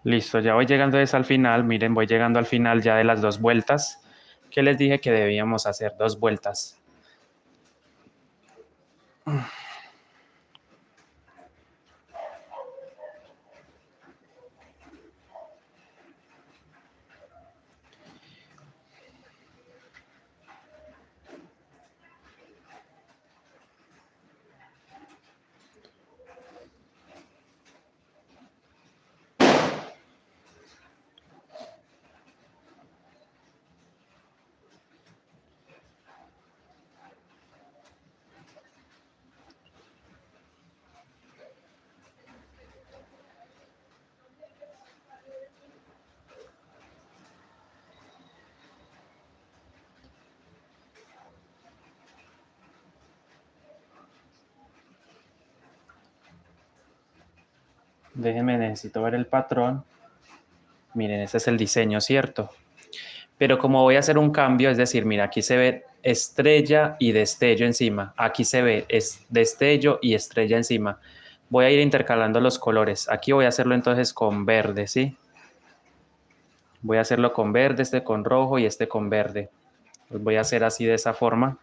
Speaker 1: Listo, ya voy llegando al final. Miren, voy llegando al final ya de las 2 vueltas que les dije que debíamos hacer 2 vueltas. Déjenme, necesito ver el patrón. Miren, este es el diseño, ¿cierto? Pero como voy a hacer un cambio, es decir, mira, aquí se ve estrella y destello encima. Aquí se ve destello y estrella encima. Voy a ir intercalando los colores. Aquí voy a hacerlo entonces con verde, ¿sí? Voy a hacerlo con verde, este con rojo y este con verde. Los voy a hacer así de esa forma.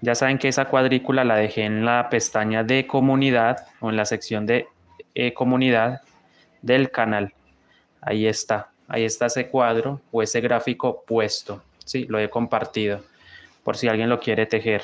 Speaker 1: Ya saben que esa cuadrícula la dejé en la pestaña de comunidad o en la sección de comunidad del canal. Ahí está ese cuadro o ese gráfico puesto. Sí, lo he compartido. por si alguien lo quiere tejer.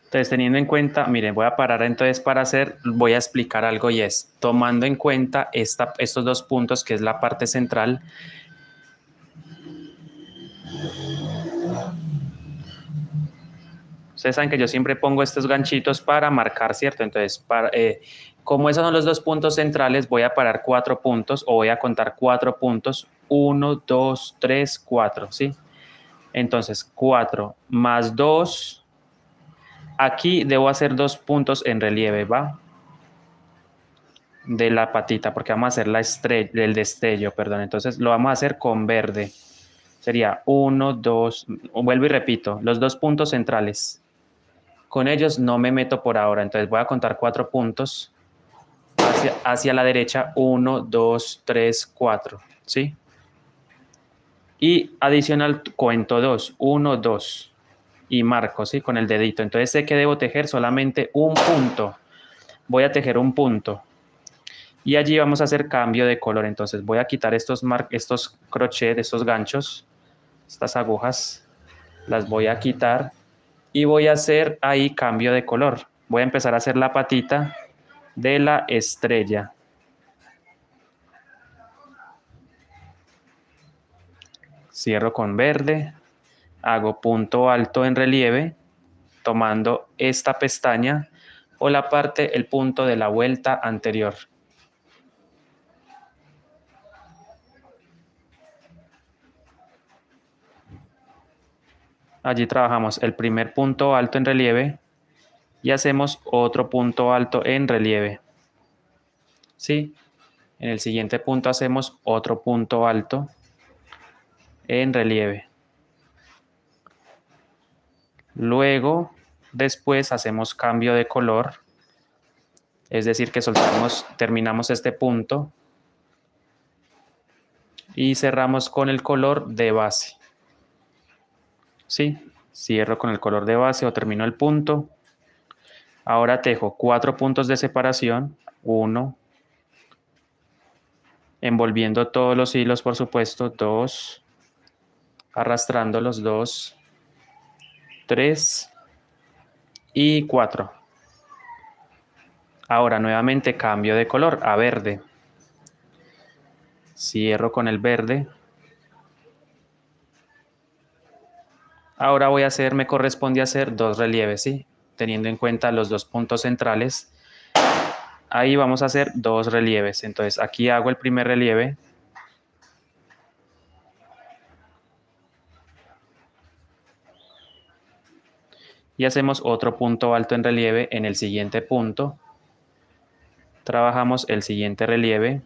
Speaker 1: Entonces, teniendo en cuenta, miren, voy a parar entonces para hacer, voy a explicar algo y es, tomando en cuenta estos dos puntos, que es la parte central. Ustedes saben que yo siempre pongo estos ganchitos para marcar, ¿cierto? Entonces, como esos son los dos puntos centrales, voy a parar 4 puntos o voy a contar 4 puntos. 1, 2, 3, 4, ¿sí? Entonces, 4 más 2. Aquí debo hacer 2 puntos en relieve, ¿va? De la patita, porque vamos a hacer la estrella, del destello, perdón. Entonces, lo vamos a hacer con verde. Sería 1, 2, vuelvo y repito, los 2 puntos centrales. Con ellos no me meto por ahora, entonces voy a contar 4 puntos hacia la derecha, 1, 2, 3, 4, ¿sí? Y adicional cuento 2, 1, 2 y marco, ¿sí? Con el dedito. Entonces sé que debo tejer solamente un punto. Voy a tejer un punto. Y allí vamos a hacer cambio de color. Entonces voy a quitar estos crochet, estos ganchos, estas agujas, las voy a quitar y voy a hacer ahí cambio de color. Voy a empezar a hacer la patita de la estrella. Cierro con verde, hago punto alto en relieve, tomando esta pestaña o la parte, el punto de la vuelta anterior. Allí trabajamos el primer punto alto en relieve y hacemos otro punto alto en relieve. ¿Sí? En el siguiente punto hacemos otro punto alto en relieve. Luego, después hacemos cambio de color, es decir, que terminamos este punto y cerramos con el color de base. ¿Sí? Cierro con el color de base o termino el punto. Ahora tejo 4 puntos de separación, 1, envolviendo todos los hilos, por supuesto, 2, arrastrando los 2, 3 y 4. Ahora nuevamente cambio de color a verde. Cierro con el verde. Ahora me corresponde hacer 2 relieves, ¿sí? Teniendo en cuenta los 2 puntos centrales. Ahí vamos a hacer 2 relieves. Entonces aquí hago el primer relieve. Y hacemos otro punto alto en relieve en el siguiente punto. Trabajamos el siguiente relieve.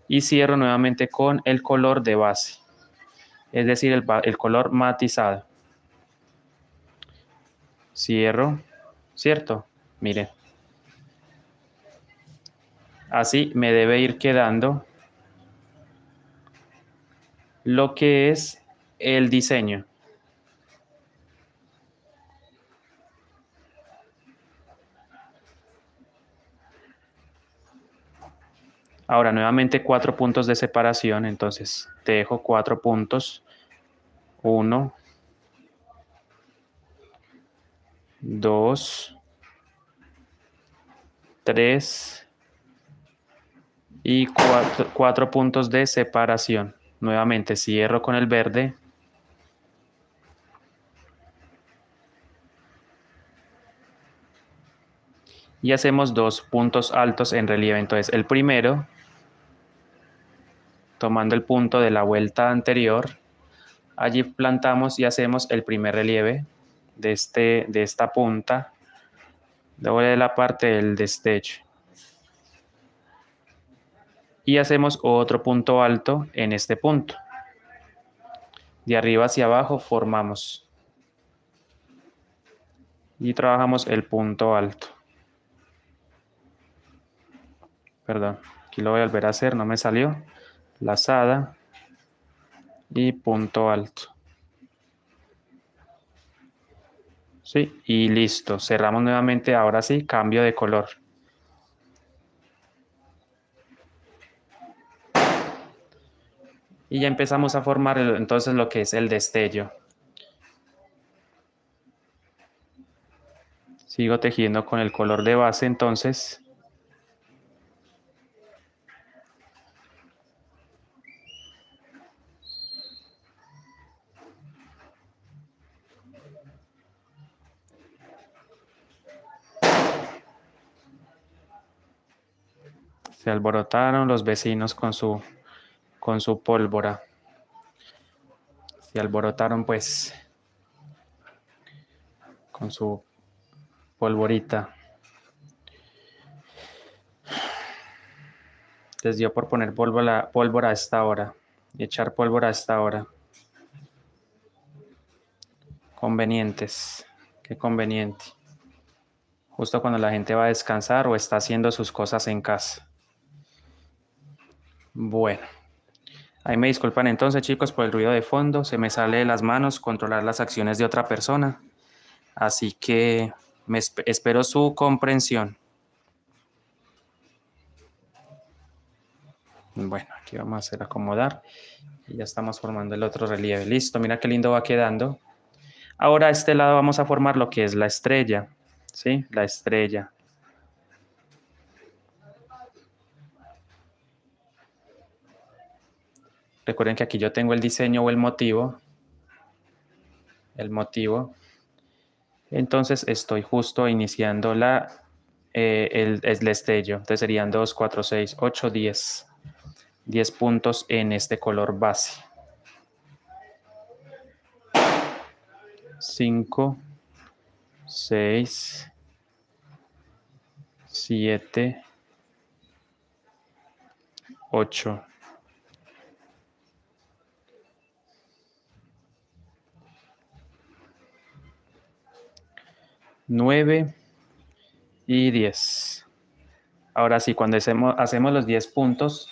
Speaker 1: Y cierro nuevamente con el color de base, es decir, el color matizado. Cierro, ¿cierto? Miren. Así me debe ir quedando lo que es el diseño. Ahora nuevamente 4 puntos de separación, entonces dejo 4 puntos. 1, 2, 3 y 4 puntos de separación. Nuevamente cierro con el verde. Y hacemos 2 puntos altos en relieve. Entonces el primero, tomando el punto de la vuelta anterior, allí plantamos y hacemos el primer relieve de esta punta, luego de la parte del destello. Y hacemos otro punto alto en este punto. De arriba hacia abajo formamos. Y trabajamos el punto alto. Perdón, aquí lo voy a volver a hacer, no me salió. Lazada y punto alto. Sí, y listo. Cerramos nuevamente, ahora sí, cambio de color. Y ya empezamos a formar entonces lo que es el destello. Sigo tejiendo con el color de base entonces. Se alborotaron los vecinos con su pólvora. Se alborotaron pues con su polvorita. Les dio por poner pólvora a esta hora. Y echar pólvora a esta hora. Convenientes. Qué conveniente. Justo cuando la gente va a descansar o está haciendo sus cosas en casa. Bueno. Ahí me disculpan entonces, chicos, por el ruido de fondo. Se me sale de las manos controlar las acciones de otra persona. Así que espero su comprensión. Bueno, aquí vamos a hacer acomodar. Y ya estamos formando el otro relieve. Listo, mira qué lindo va quedando. Ahora a este lado vamos a formar lo que es la estrella. ¿Sí? La estrella. Recuerden que aquí yo tengo el diseño o el motivo. El motivo. Entonces estoy justo iniciando el destello. Entonces serían 2, 4, 6, 8, 10. 10 puntos en este color base. 5, 6, 7, 8. 9 y 10. Ahora sí, cuando hacemos los 10 puntos,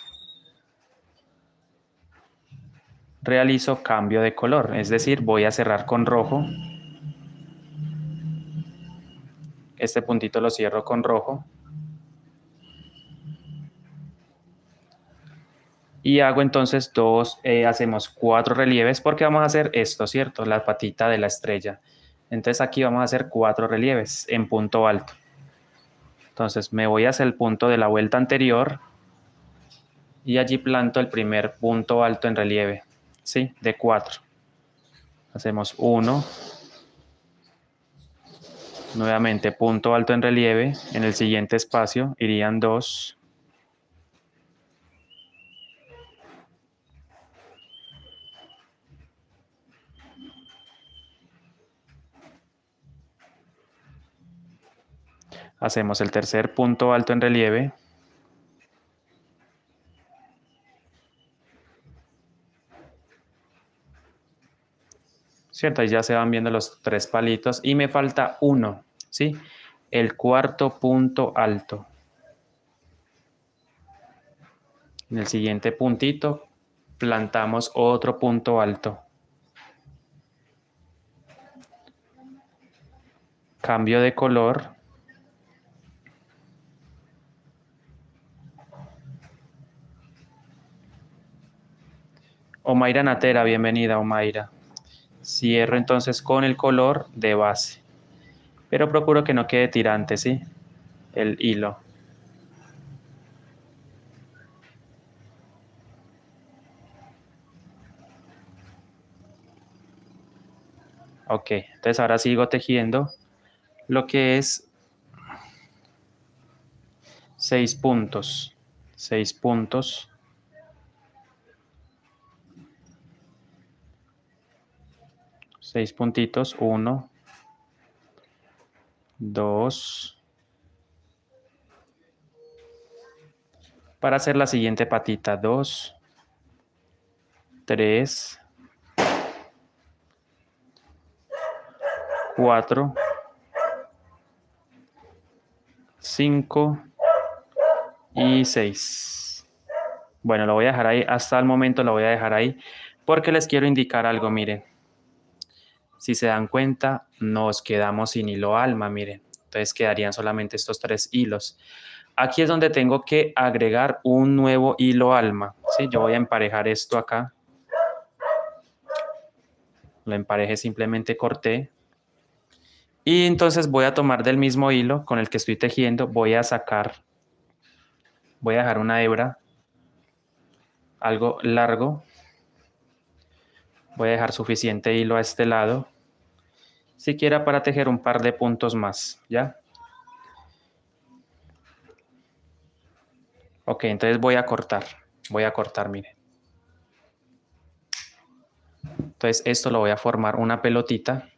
Speaker 1: realizo cambio de color, es decir, voy a cerrar con rojo. Este puntito lo cierro con rojo. Y hago entonces hacemos 4 relieves porque vamos a hacer esto, ¿cierto? La patita de la estrella. Entonces aquí vamos a hacer 4 relieves en punto alto. Entonces me voy hacia el punto de la vuelta anterior y allí planto el primer punto alto en relieve, ¿sí? De 4. Hacemos 1. Nuevamente punto alto en relieve. En el siguiente espacio irían 2. Hacemos el tercer punto alto en relieve. ¿Cierto? Ahí ya se van viendo los 3 palitos y me falta 1, ¿sí? El cuarto punto alto. En el siguiente puntito plantamos otro punto alto. Cambio de color. Omaira Natera, bienvenida Omaira. Cierro entonces con el color de base. Pero procuro que no quede tirante, ¿sí? El hilo. Ok, entonces ahora sigo tejiendo lo que es 6 puntos. 6 puntos. 6 puntitos. 1, 2, para hacer la siguiente patita. 2, 3, 4, 5 y 6. Bueno, lo voy a dejar ahí. Hasta el momento lo voy a dejar ahí porque les quiero indicar algo, miren. Si se dan cuenta, nos quedamos sin hilo alma, miren. Entonces quedarían solamente estos 3 hilos. Aquí es donde tengo que agregar un nuevo hilo alma. ¿Sí? Yo voy a emparejar esto acá. Lo emparejé, simplemente corté. Y entonces voy a tomar del mismo hilo con el que estoy tejiendo, voy a dejar una hebra, algo largo. Voy a dejar suficiente hilo a este lado, siquiera para tejer un par de puntos más, ¿ya? Ok, entonces voy a cortar, miren. Entonces esto lo voy a formar una pelotita.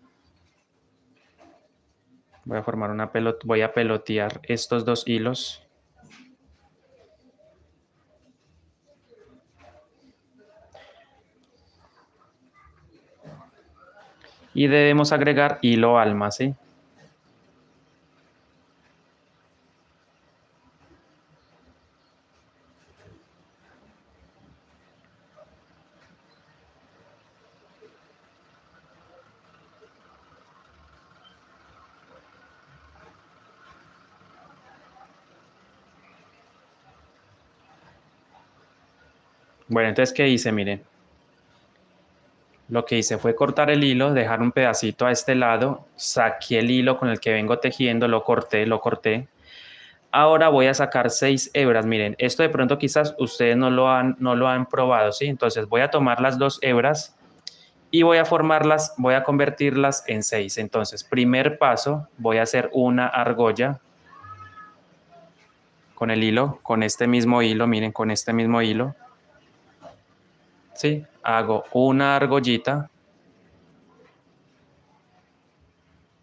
Speaker 1: Voy a pelotear estos 2 hilos. Y debemos agregar hilo alma, ¿sí? Bueno, entonces, ¿qué hice? Miren. Lo que hice fue cortar el hilo, dejar un pedacito a este lado, saqué el hilo con el que vengo tejiendo, lo corté. Ahora voy a sacar 6 hebras. Miren, esto de pronto quizás ustedes no lo han probado, ¿sí? Entonces voy a tomar las 2 hebras y voy a voy a convertirlas en 6. Entonces, primer paso, voy a hacer una argolla con el hilo, con este mismo hilo, miren, con este mismo hilo. ¿Sí? Hago una argollita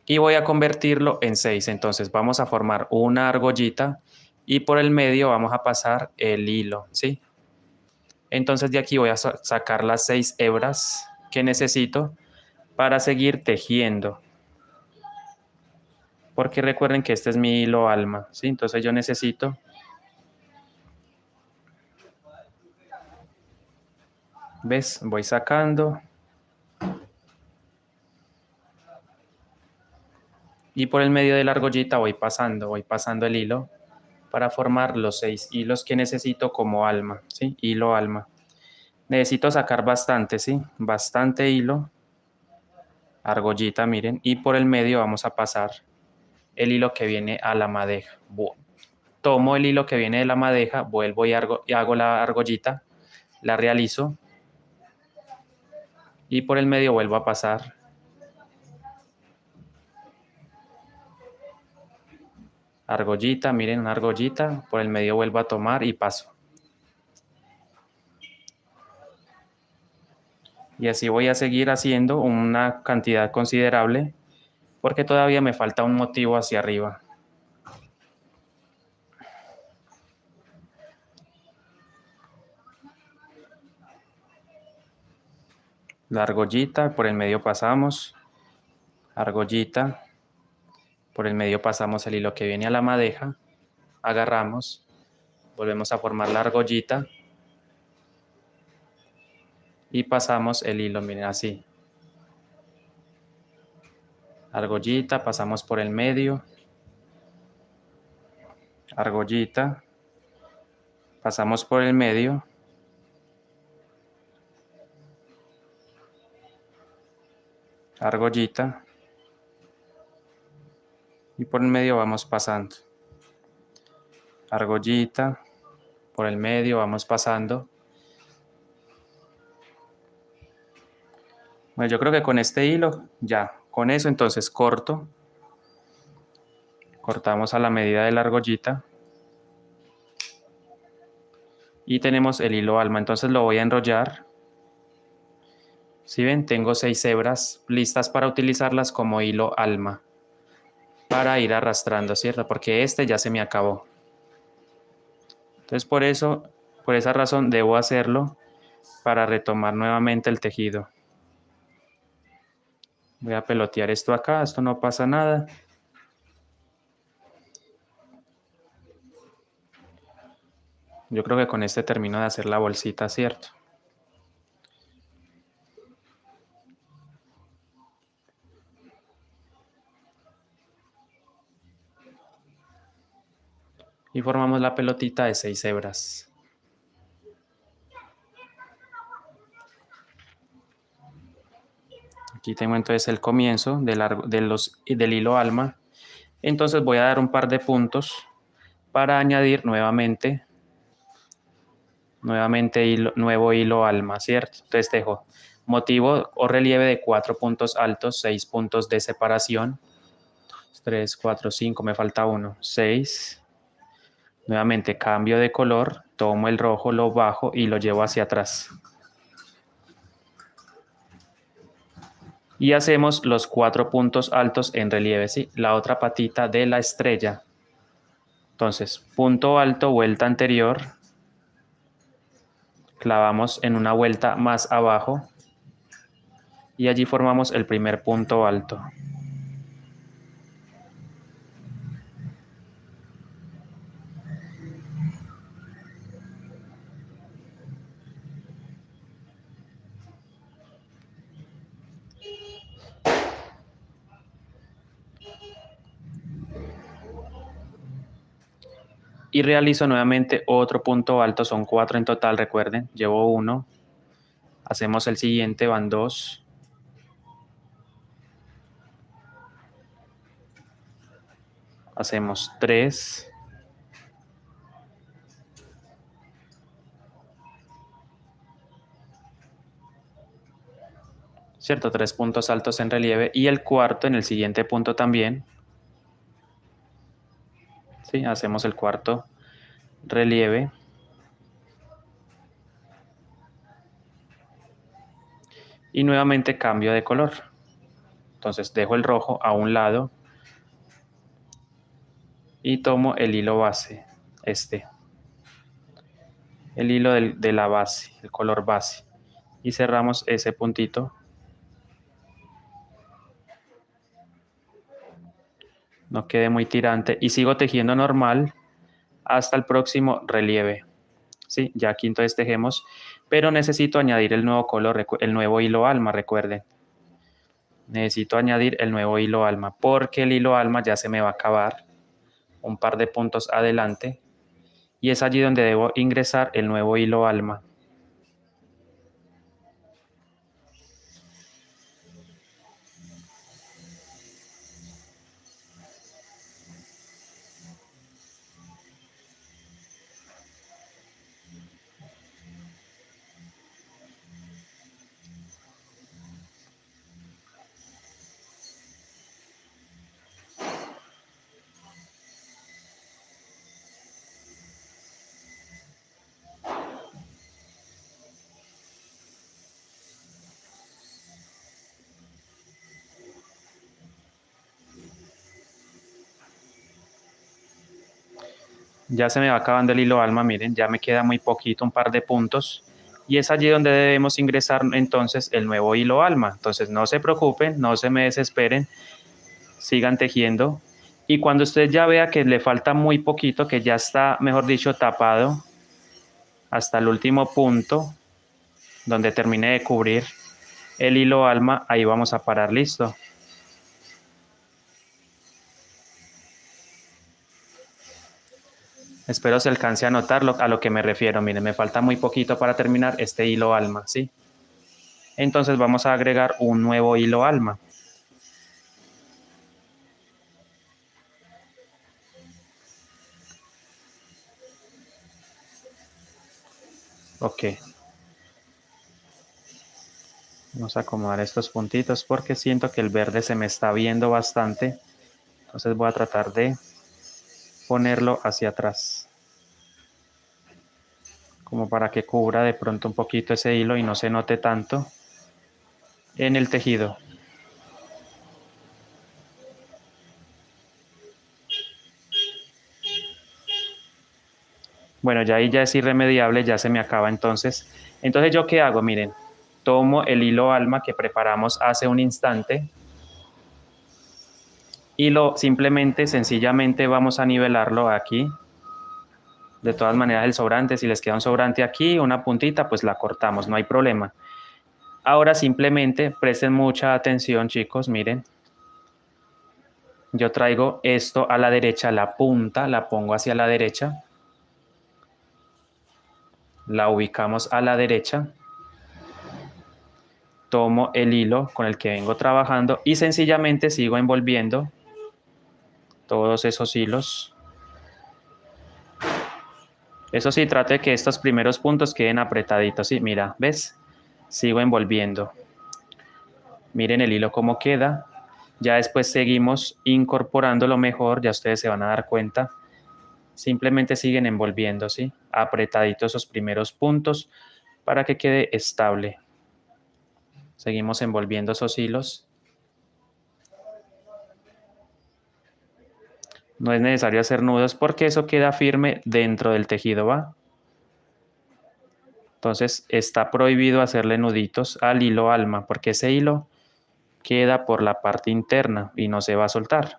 Speaker 1: y voy a convertirlo en 6. Entonces vamos a formar una argollita y por el medio vamos a pasar el hilo, ¿sí? Entonces de aquí voy a sacar las 6 hebras que necesito para seguir tejiendo. Porque recuerden que este es mi hilo alma, ¿sí? Entonces yo necesito ¿ves? Voy sacando. Y por el medio de la argollita voy pasando el hilo para formar los 6 hilos que necesito como alma, ¿sí? Hilo alma. Necesito sacar bastante, ¿sí? Bastante hilo, argollita, miren, y por el medio vamos a pasar el hilo que viene a la madeja. Tomo el hilo que viene de la madeja, vuelvo y hago la argollita, la realizo y por el medio vuelvo a pasar argollita, miren, una argollita, por el medio vuelvo a tomar y paso. Y así voy a seguir haciendo una cantidad considerable porque todavía me falta un motivo hacia arriba. La argollita, por el medio pasamos, argollita, por el medio pasamos el hilo que viene a la madeja, agarramos, volvemos a formar la argollita y pasamos el hilo, miren así. Argollita, pasamos por el medio, argollita, pasamos por el medio, argollita y por el medio vamos pasando. Argollita, por el medio vamos pasando. Bueno, yo creo que con este hilo ya, con eso entonces cortamos a la medida de la argollita y tenemos el hilo alma, entonces lo voy a enrollar. Si ven, tengo 6 hebras listas para utilizarlas como hilo alma para ir arrastrando, ¿cierto? Porque este ya se me acabó. Entonces por esa razón debo hacerlo para retomar nuevamente el tejido. Voy a pelotear esto acá, esto no pasa nada. Yo creo que con este termino de hacer la bolsita, ¿cierto? Y formamos la pelotita de 6 hebras. Aquí tengo entonces el comienzo del hilo alma. Entonces voy a dar un par de puntos para añadir nuevamente nuevo hilo alma, ¿cierto? Entonces dejo motivo o relieve de 4 puntos altos, 6 puntos de separación. 3, 4, 5, me falta uno. 6. Nuevamente cambio de color, tomo el rojo, lo bajo y lo llevo hacia atrás. Y hacemos los 4 puntos altos en relieve, ¿sí? La otra patita de la estrella. Entonces, punto alto, vuelta anterior. Clavamos en una vuelta más abajo. Y allí formamos el primer punto alto. Y realizo nuevamente otro punto alto, son 4 en total, recuerden, llevo uno. Hacemos el siguiente, van 2. Hacemos 3. ¿Cierto? 3 puntos altos en relieve y el cuarto en el siguiente punto también. ¿Sí? Hacemos el cuarto relieve. Y nuevamente cambio de color. Entonces dejo el rojo a un lado y tomo el hilo base, el hilo de la base, el color base. Y cerramos ese puntito. No quede muy tirante y sigo tejiendo normal hasta el próximo relieve. ¿Sí? Ya aquí entonces tejemos, pero necesito añadir el nuevo color, el nuevo hilo alma, recuerden. Necesito añadir el nuevo hilo alma porque el hilo alma ya se me va a acabar un par de puntos adelante y es allí donde debo ingresar el nuevo hilo alma. Ya se me va acabando el hilo alma, miren, ya me queda muy poquito, un par de puntos. Y es allí donde debemos ingresar entonces el nuevo hilo alma. Entonces no se preocupen, no se me desesperen, sigan tejiendo. Y cuando usted ya vea que le falta muy poquito, que ya está, mejor dicho, tapado hasta el último punto, donde termine de cubrir el hilo alma, ahí vamos a parar, listo. Espero se alcance a notar a lo que me refiero. Miren, me falta muy poquito para terminar este hilo alma, ¿sí? Entonces vamos a agregar un nuevo hilo alma. Ok. Vamos a acomodar estos puntitos porque siento que el verde se me está viendo bastante. Entonces voy a tratar de ponerlo hacia atrás, como para que cubra de pronto un poquito ese hilo y no se note tanto en el tejido. Bueno, ya ahí ya es irremediable, ya se me acaba entonces. Entonces, ¿yo qué hago? Miren, tomo el hilo alma que preparamos hace un instante y lo simplemente, sencillamente vamos a nivelarlo aquí. De todas maneras, el sobrante, si les queda un sobrante aquí, una puntita, pues la cortamos, no hay problema. Ahora simplemente presten mucha atención, chicos, miren. Yo traigo esto a la derecha, la punta, la pongo hacia la derecha. La ubicamos a la derecha. Tomo el hilo con el que vengo trabajando y sencillamente sigo envolviendo todos esos hilos. Eso sí, trate que estos primeros puntos queden apretaditos. Sí, mira, ¿ves? Sigo envolviendo. Miren el hilo cómo queda. Ya después seguimos incorporándolo mejor, ya ustedes se van a dar cuenta. Simplemente siguen envolviendo, ¿sí? Apretaditos esos primeros puntos para que quede estable. Seguimos envolviendo esos hilos. No es necesario hacer nudos porque eso queda firme dentro del tejido, ¿va? Entonces está prohibido hacerle nuditos al hilo alma porque ese hilo queda por la parte interna y no se va a soltar.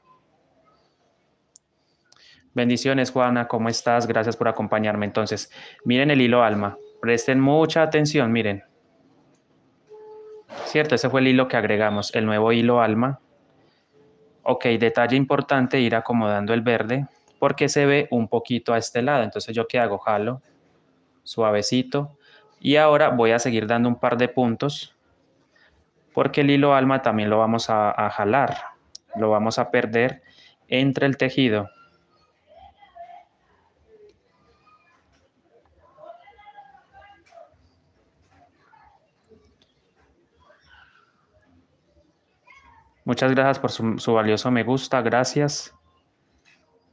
Speaker 1: Bendiciones, Juana, ¿cómo estás? Gracias por acompañarme. Entonces, miren el hilo alma. Presten mucha atención, miren. Cierto, ese fue el hilo que agregamos, el nuevo hilo alma. Ok, detalle importante, ir acomodando el verde porque se ve un poquito a este lado. Entonces, ¿yo qué hago? Jalo suavecito. Y ahora voy a seguir dando un par de puntos porque el hilo alma también lo vamos a jalar. Lo vamos a perder entre el tejido. Muchas gracias por su valioso me gusta, gracias.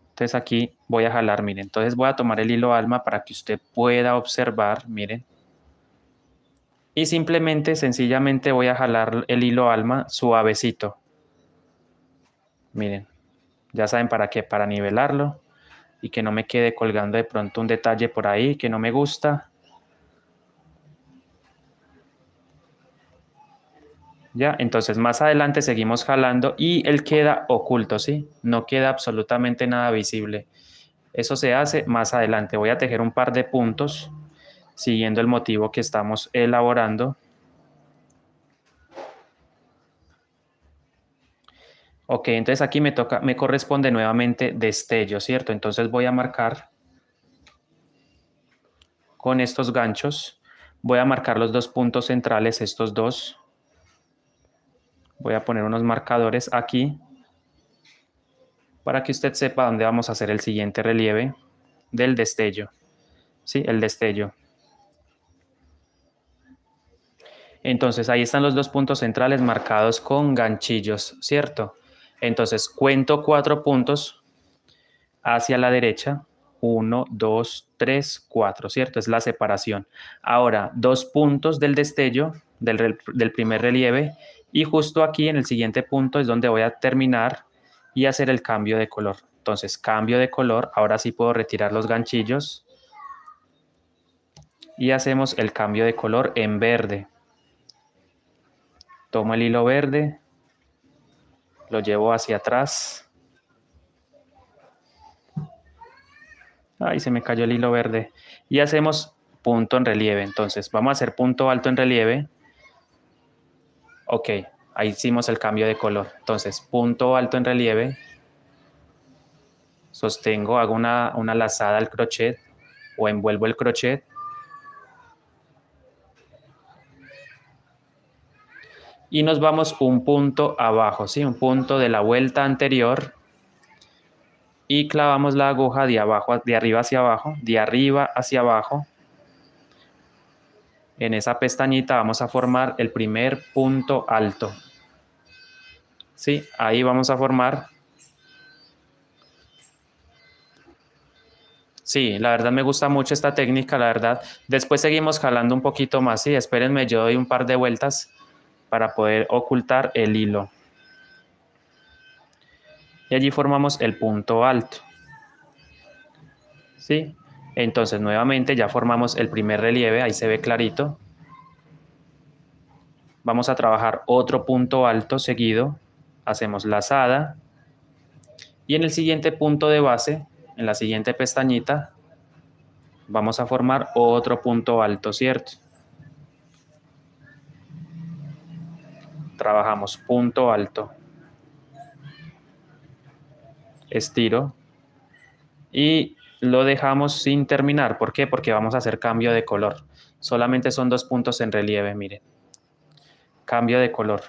Speaker 1: Entonces aquí voy a jalar, miren. Entonces voy a tomar el hilo alma para que usted pueda observar, miren. Y simplemente, sencillamente voy a jalar el hilo alma suavecito. Miren, ya saben para qué, para nivelarlo y que no me quede colgando de pronto un detalle por ahí que no me gusta. Ya, entonces más adelante seguimos jalando y él queda oculto, ¿sí? No queda absolutamente nada visible. Eso se hace más adelante. Voy a tejer un par de puntos siguiendo el motivo que estamos elaborando. Ok, entonces aquí me corresponde nuevamente destello, ¿cierto? Entonces voy a marcar con estos ganchos. Voy a marcar los dos puntos centrales, estos dos. Voy a poner unos marcadores aquí para que usted sepa dónde vamos a hacer el siguiente relieve del destello. Sí, el destello. Entonces ahí están los dos puntos centrales marcados con ganchillos, ¿cierto? Entonces cuento 4 puntos hacia la derecha. 1, 2, 3, 4, ¿cierto? Es la separación. Ahora, 2 puntos del destello del primer relieve y justo aquí en el siguiente punto es donde voy a terminar y hacer el cambio de color. Entonces, cambio de color. Ahora sí puedo retirar los ganchillos y hacemos el cambio de color en verde. Tomo el hilo verde, lo llevo hacia atrás. Ay, se me cayó el hilo verde. Y hacemos punto en relieve. Entonces, vamos a hacer punto alto en relieve. Ok, ahí hicimos el cambio de color. Entonces, punto alto en relieve. Sostengo, hago una lazada al crochet o envuelvo el crochet. Y nos vamos un punto abajo, ¿sí? Un punto de la vuelta anterior. Y clavamos la aguja de abajo, de arriba hacia abajo, de arriba hacia abajo. En esa pestañita vamos a formar el primer punto alto. Sí, ahí vamos a formar. Sí, la verdad me gusta mucho esta técnica, la verdad. Después seguimos jalando un poquito más, sí, espérenme, yo doy un par de vueltas para poder ocultar el hilo. Y allí formamos el punto alto. Sí, Entonces, nuevamente ya formamos el primer relieve, ahí se ve clarito. Vamos a trabajar otro punto alto seguido, hacemos lazada y en el siguiente punto de base, en la siguiente pestañita, vamos a formar otro punto alto, ¿cierto? Trabajamos punto alto, estiro y lo dejamos sin terminar. ¿Por qué? Porque vamos a hacer cambio de color. Solamente son 2 puntos en relieve, miren. Cambio de color.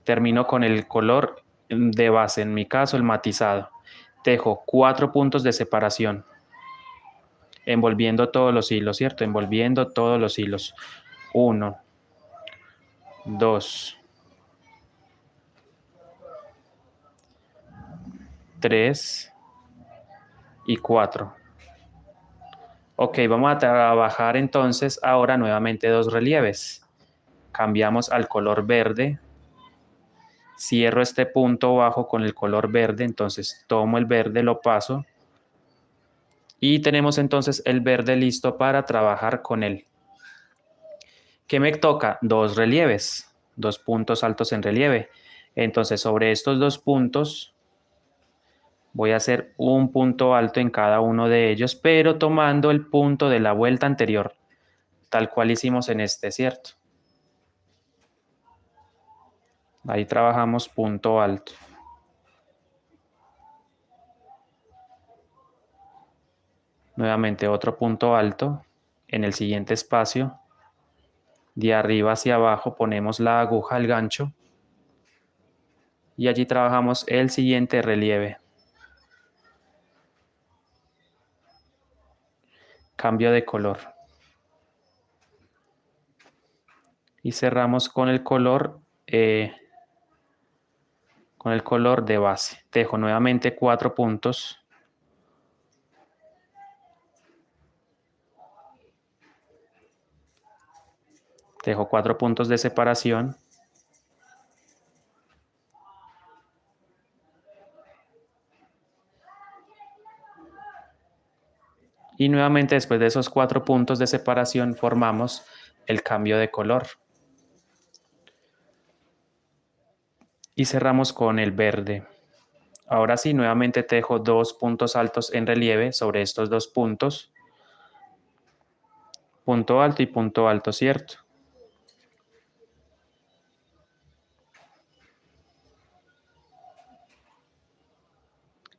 Speaker 1: Termino con el color de base, en mi caso el matizado. Tejo 4 puntos de separación, envolviendo todos los hilos, ¿cierto? Envolviendo todos los hilos. 1, 2, 3 y 4. Ok, vamos a trabajar entonces ahora nuevamente 2 relieves. Cambiamos al color verde. Cierro este punto bajo con el color verde, entonces tomo el verde, lo paso. Y tenemos entonces el verde listo para trabajar con él. ¿Qué me toca? 2 relieves, 2 puntos altos en relieve. Entonces sobre estos 2 puntos voy a hacer un punto alto en cada uno de ellos, pero tomando el punto de la vuelta anterior, tal cual hicimos en este, ¿cierto? Ahí trabajamos punto alto. Nuevamente otro punto alto en el siguiente espacio. De arriba hacia abajo ponemos la aguja al gancho y allí trabajamos el siguiente relieve. Cambio de color. Y cerramos con el color de base. Tejo nuevamente 4 puntos. Tejo 4 puntos de separación. Y nuevamente después de esos 4 puntos de separación formamos el cambio de color. Y cerramos con el verde. Ahora sí, nuevamente tejo 2 puntos altos en relieve sobre estos 2 puntos. Punto alto y punto alto, ¿cierto?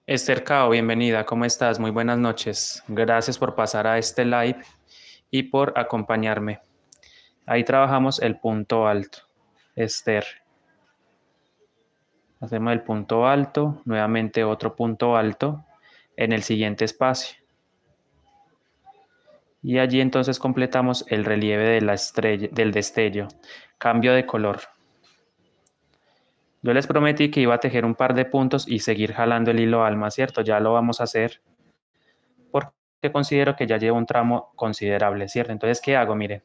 Speaker 1: Esther Cao, bienvenida, ¿cómo estás? Muy buenas noches. Gracias por pasar a este live y por acompañarme. Ahí trabajamos el punto alto. Esther. Hacemos el punto alto, nuevamente otro punto alto en el siguiente espacio. Y allí entonces completamos el relieve de la estrella, del destello. Cambio de color. Yo les prometí que iba a tejer un par de puntos y seguir jalando el hilo alma, ¿cierto? Ya lo vamos a hacer porque considero que ya llevo un tramo considerable, ¿cierto? Entonces, ¿qué hago? Mire,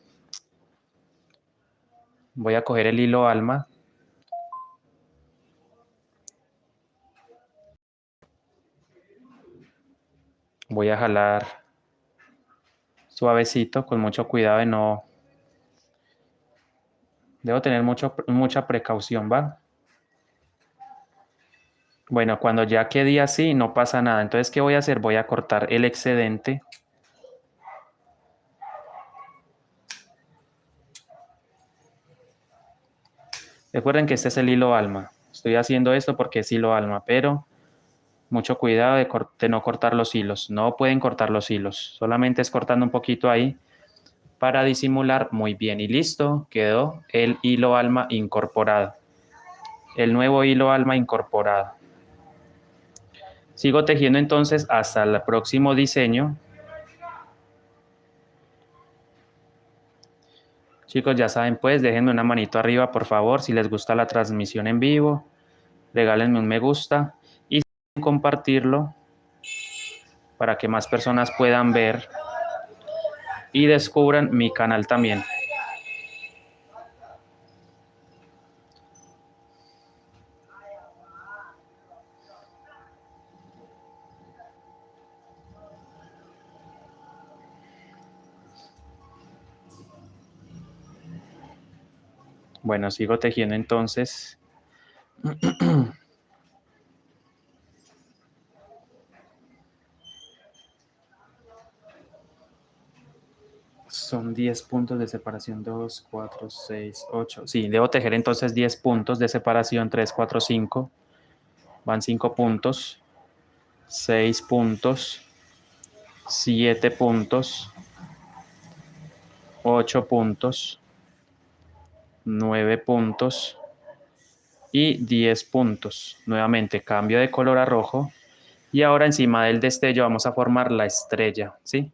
Speaker 1: voy a coger el hilo alma. Voy a jalar suavecito, con mucho cuidado de no... Debo tener mucha precaución, ¿va? Bueno, cuando ya quede así, no pasa nada. Entonces, ¿qué voy a hacer? Voy a cortar el excedente. Recuerden que este es el hilo alma. Estoy haciendo esto porque es hilo alma, pero mucho cuidado de no cortar los hilos. No pueden cortar los hilos. Solamente es cortando un poquito ahí para disimular muy bien. Y listo, quedó el hilo alma incorporado. El nuevo hilo alma incorporado. Sigo tejiendo entonces hasta el próximo diseño. Chicos, ya saben, pues déjenme una manito arriba, por favor, si les gusta la transmisión en vivo. Regálenme un me gusta y compartirlo para que más personas puedan ver y descubran mi canal también. Bueno, sigo tejiendo entonces. Son 10 puntos de separación, 2, 4, 6, 8. Sí, debo tejer entonces 10 puntos de separación, 3, 4, 5. Van 5 puntos, 6 puntos, 7 puntos, 8 puntos, 9 puntos y 10 puntos. Nuevamente cambio de color a rojo y ahora encima del destello vamos a formar la estrella, ¿sí?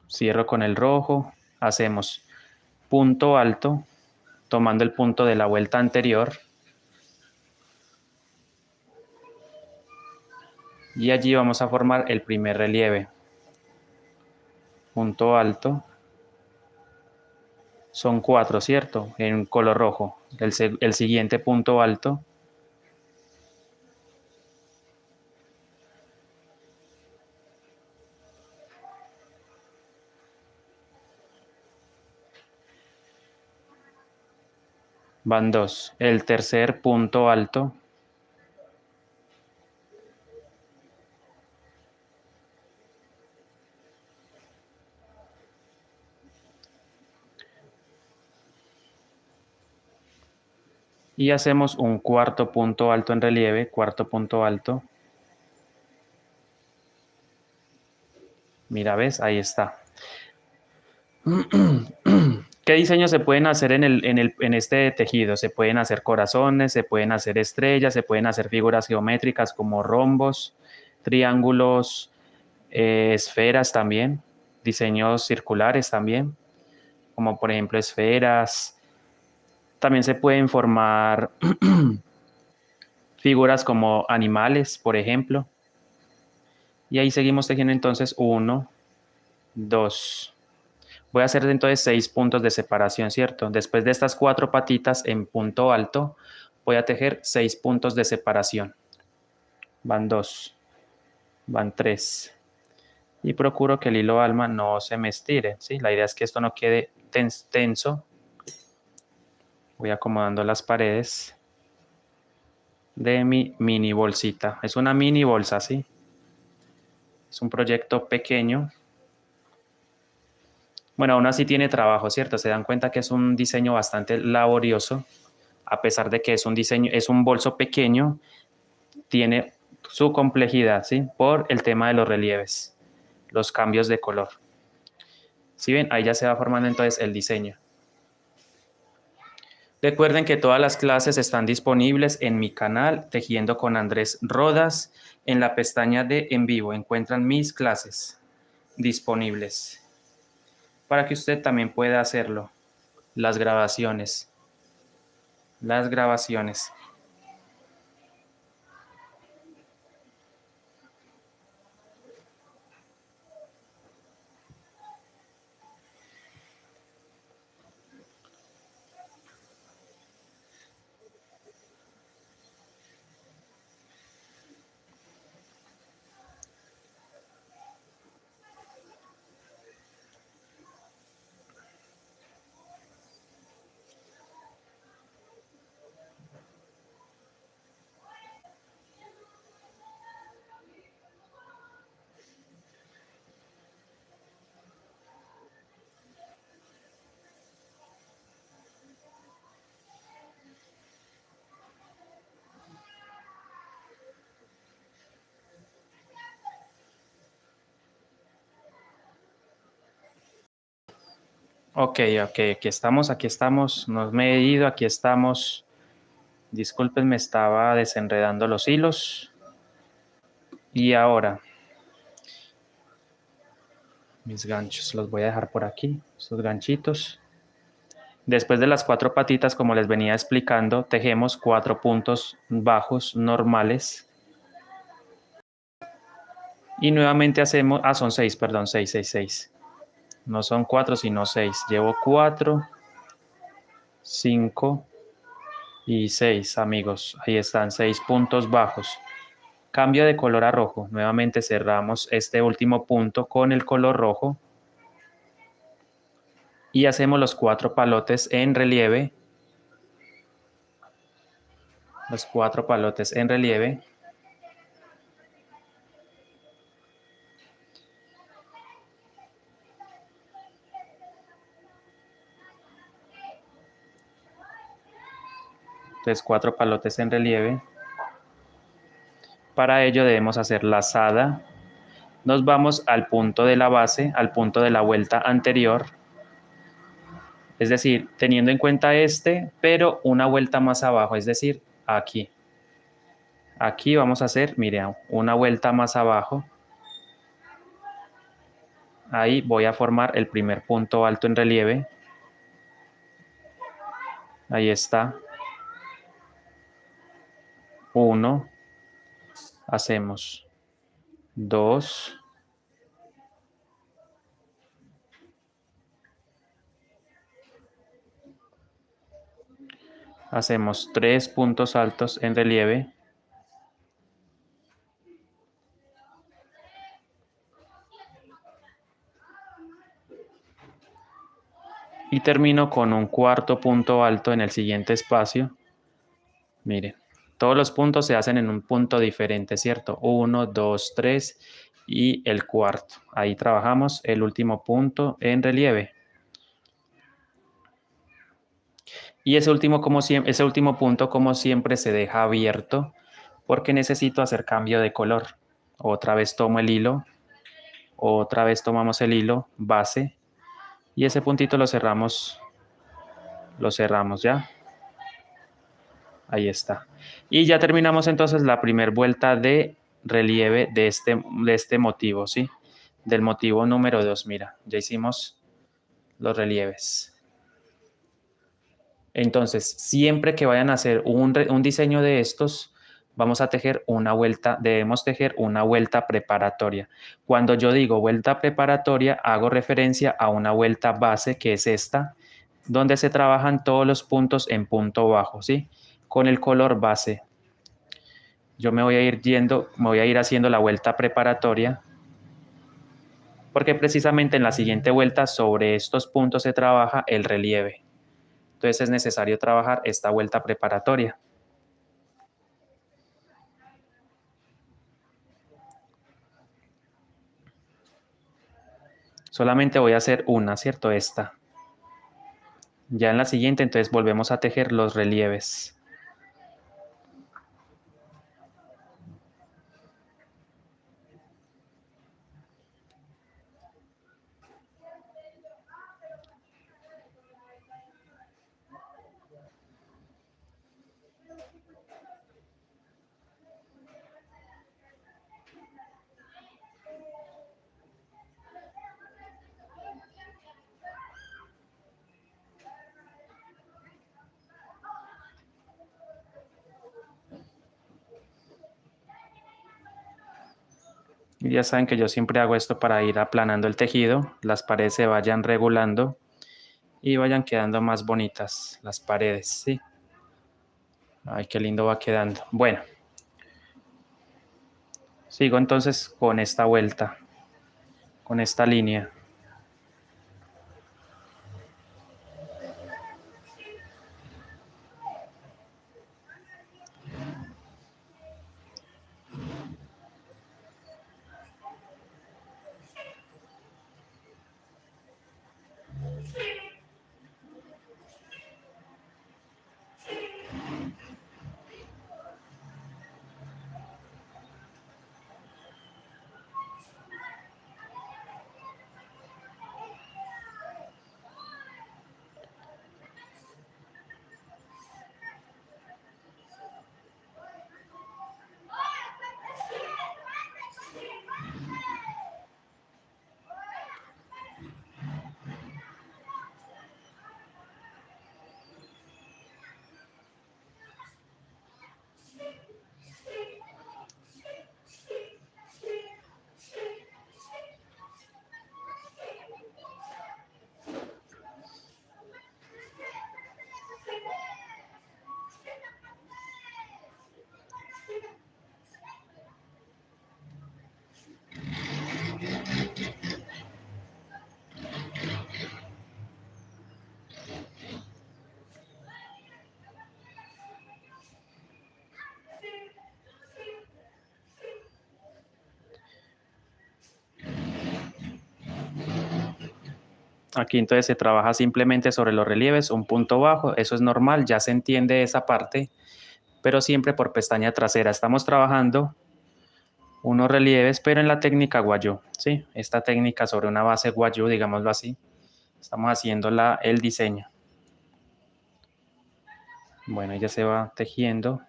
Speaker 1: Cierro con el rojo, hacemos punto alto, tomando el punto de la vuelta anterior. Y allí vamos a formar el primer relieve. Punto alto. Son 4, ¿cierto? En color rojo. El siguiente punto alto. Van 2. El tercer punto alto. Y hacemos un cuarto punto alto en relieve, cuarto punto alto. Mira, ¿ves? Ahí está. ¿Qué diseños se pueden hacer en este tejido? Se pueden hacer corazones, se pueden hacer estrellas, se pueden hacer figuras geométricas como rombos, triángulos, esferas también, diseños circulares también, como por ejemplo esferas. También se pueden formar figuras como animales, por ejemplo. Y ahí seguimos tejiendo entonces 1, 2. Voy a hacer entonces 6 puntos de separación, ¿cierto? Después de estas 4 patitas en punto alto, voy a tejer 6 puntos de separación. Van 2, van 3. Y procuro que el hilo alma no se me estire, ¿sí? La idea es que esto no quede tenso. Voy acomodando las paredes de mi mini bolsita. Es una mini bolsa, ¿sí? Es un proyecto pequeño. Bueno, aún así tiene trabajo, ¿cierto? Se dan cuenta que es un diseño bastante laborioso. A pesar de que es un diseño, es un bolso pequeño, tiene su complejidad, ¿sí? Por el tema de los relieves, los cambios de color. ¿Sí ven? Ahí ya se va formando entonces el diseño. Recuerden que todas las clases están disponibles en mi canal Tejiendo con Andrés Rodas. En la pestaña de en vivo encuentran mis clases disponibles para que usted también pueda hacerlo. Las grabaciones. Las grabaciones. Ok, aquí estamos, nos me he ido, aquí estamos. Disculpen, me estaba desenredando los hilos. Y ahora, mis ganchos, los voy a dejar por aquí, estos ganchitos. Después de las 4 patitas, como les venía explicando, tejemos 4 puntos bajos normales. Y nuevamente hacemos, son 6, perdón, 6, 6, 6. No son 4, sino 6. Llevo 4, 5 y 6, amigos. Ahí están, 6 puntos bajos. Cambio de color a rojo. Nuevamente cerramos este último punto con el color rojo y hacemos los 4 palotes en relieve. Los 4 palotes en relieve. Entonces 4 palotes en relieve. Para ello debemos hacer lazada. Nos vamos al punto de la base, al punto de la vuelta anterior. Es decir, teniendo en cuenta este, pero una vuelta más abajo, es decir, aquí. Aquí vamos a hacer, mire, una vuelta más abajo. Ahí voy a formar el primer punto alto en relieve. Ahí está. 1. Hacemos 2. Hacemos 3 puntos altos en relieve. Y termino con un cuarto punto alto en el siguiente espacio. Miren, todos los puntos se hacen en un punto diferente, ¿cierto? 1, 2, 3 y el cuarto. Ahí trabajamos el último punto en relieve. Y ese último punto, como siempre, se deja abierto porque necesito hacer cambio de color. Otra vez tomo el hilo, otra vez tomamos el hilo base y ese puntito lo cerramos ya. Ahí está. Y ya terminamos entonces la primera vuelta de relieve de este motivo, ¿sí? Del motivo número 2, mira, ya hicimos los relieves. Entonces, siempre que vayan a hacer un diseño de estos, vamos a tejer una vuelta, debemos tejer una vuelta preparatoria. Cuando yo digo vuelta preparatoria, hago referencia a una vuelta base, que es esta, donde se trabajan todos los puntos en punto bajo, ¿sí? Con el color base. Yo me voy a ir haciendo la vuelta preparatoria, porque precisamente en la siguiente vuelta sobre estos puntos se trabaja el relieve. Entonces es necesario trabajar esta vuelta preparatoria. Solamente voy a hacer una, ¿cierto? Esta. Ya en la siguiente, entonces volvemos a tejer los relieves. Y ya saben que yo siempre hago esto para ir aplanando el tejido, las paredes se vayan regulando y vayan quedando más bonitas las paredes, ¿sí? Ay, qué lindo va quedando. Bueno, sigo entonces con esta vuelta, con esta línea. Aquí entonces se trabaja simplemente sobre los relieves, un punto bajo, eso es normal, ya se entiende esa parte, pero siempre por pestaña trasera. Estamos trabajando unos relieves, pero en la técnica guayú, ¿sí? Esta técnica sobre una base guayú, digámoslo así, estamos haciendo el diseño. Bueno, ya se va tejiendo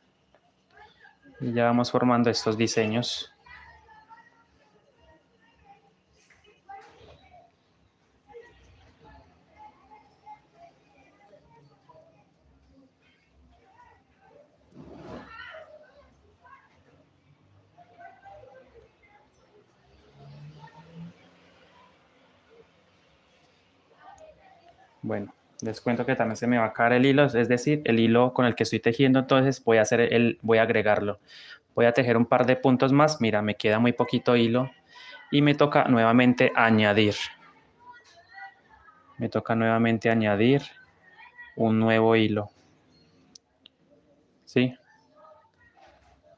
Speaker 1: y ya vamos formando estos diseños. Bueno, les cuento que también se me va a caer el hilo, es decir, el hilo con el que estoy tejiendo, entonces voy a agregarlo. Voy a tejer un par de puntos más, mira, me queda muy poquito hilo y me toca nuevamente añadir. Me toca nuevamente añadir un nuevo hilo. ¿Sí?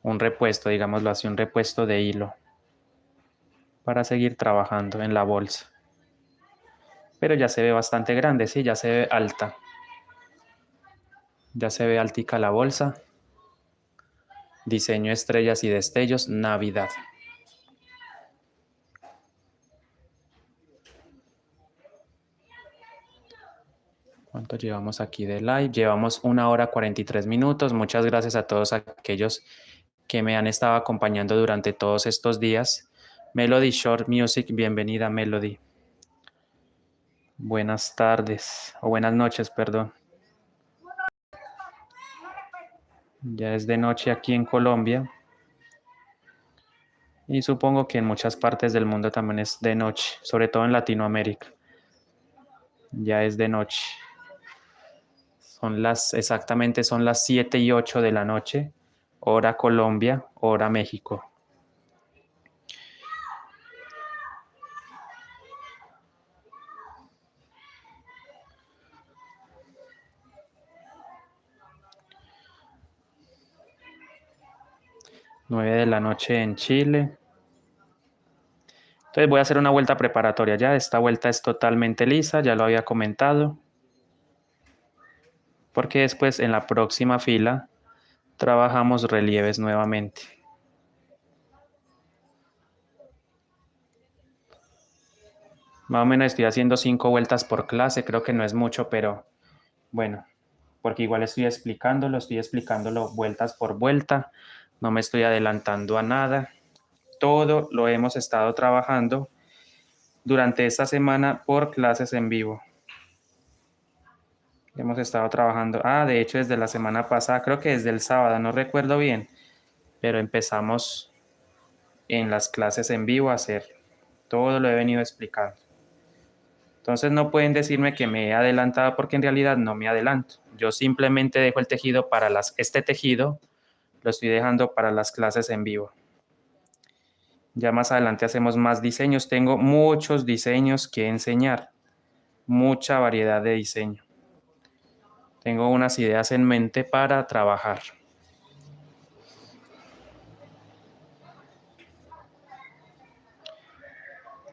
Speaker 1: Un repuesto, digámoslo así, un repuesto de hilo para seguir trabajando en la bolsa. Pero ya se ve bastante grande, sí, ya se ve alta. Ya se ve altica la bolsa. Diseño estrellas y destellos, Navidad. ¿Cuánto llevamos aquí de live? Llevamos 1 hora 43 minutos. Muchas gracias a todos aquellos que me han estado acompañando durante todos estos días. Melody Short Music, bienvenida Melody. Buenas tardes, o buenas noches, perdón. Ya es de noche aquí en Colombia. Y supongo que en muchas partes del mundo también es de noche, sobre todo en Latinoamérica. Ya es de noche. Exactamente son las 7:08 de la noche, hora Colombia, hora México. Nueve de la noche en Chile. Entonces voy a hacer una vuelta preparatoria ya. Esta vuelta es totalmente lisa, ya lo había comentado. Porque después en la próxima fila trabajamos relieves nuevamente. Más o menos estoy haciendo 5 vueltas por clase, creo que no es mucho, pero bueno, porque igual estoy explicándolo vueltas por vuelta, no me estoy adelantando a nada. Todo lo hemos estado trabajando durante esta semana por clases en vivo. Hemos estado trabajando, de hecho desde la semana pasada, creo que desde el sábado, no recuerdo bien, pero empezamos en las clases en vivo a hacer. Todo lo he venido explicando. Entonces no pueden decirme que me he adelantado porque en realidad no me adelanto. Yo simplemente dejo el tejido este tejido lo estoy dejando para las clases en vivo. Ya más adelante hacemos más diseños. Tengo muchos diseños que enseñar, mucha variedad de diseño. Tengo unas ideas en mente para trabajar.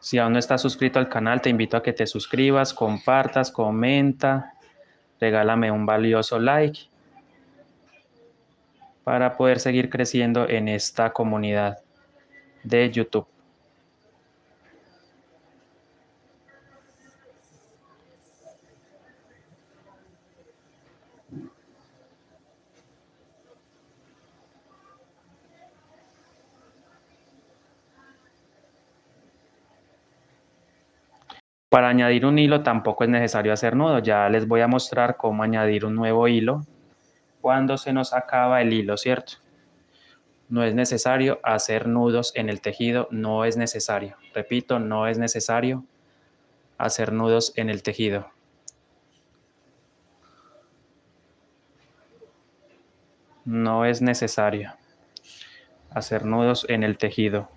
Speaker 1: Si aún no estás suscrito al canal, te invito a que te suscribas, compartas, comenta, regálame un valioso like para poder seguir creciendo en esta comunidad de YouTube. Para añadir un hilo tampoco es necesario hacer nudo. Ya les voy a mostrar cómo añadir un nuevo hilo cuando se nos acaba el hilo, ¿cierto? No es necesario hacer nudos en el tejido, no es necesario. Repito, no es necesario hacer nudos en el tejido. No es necesario hacer nudos en el tejido.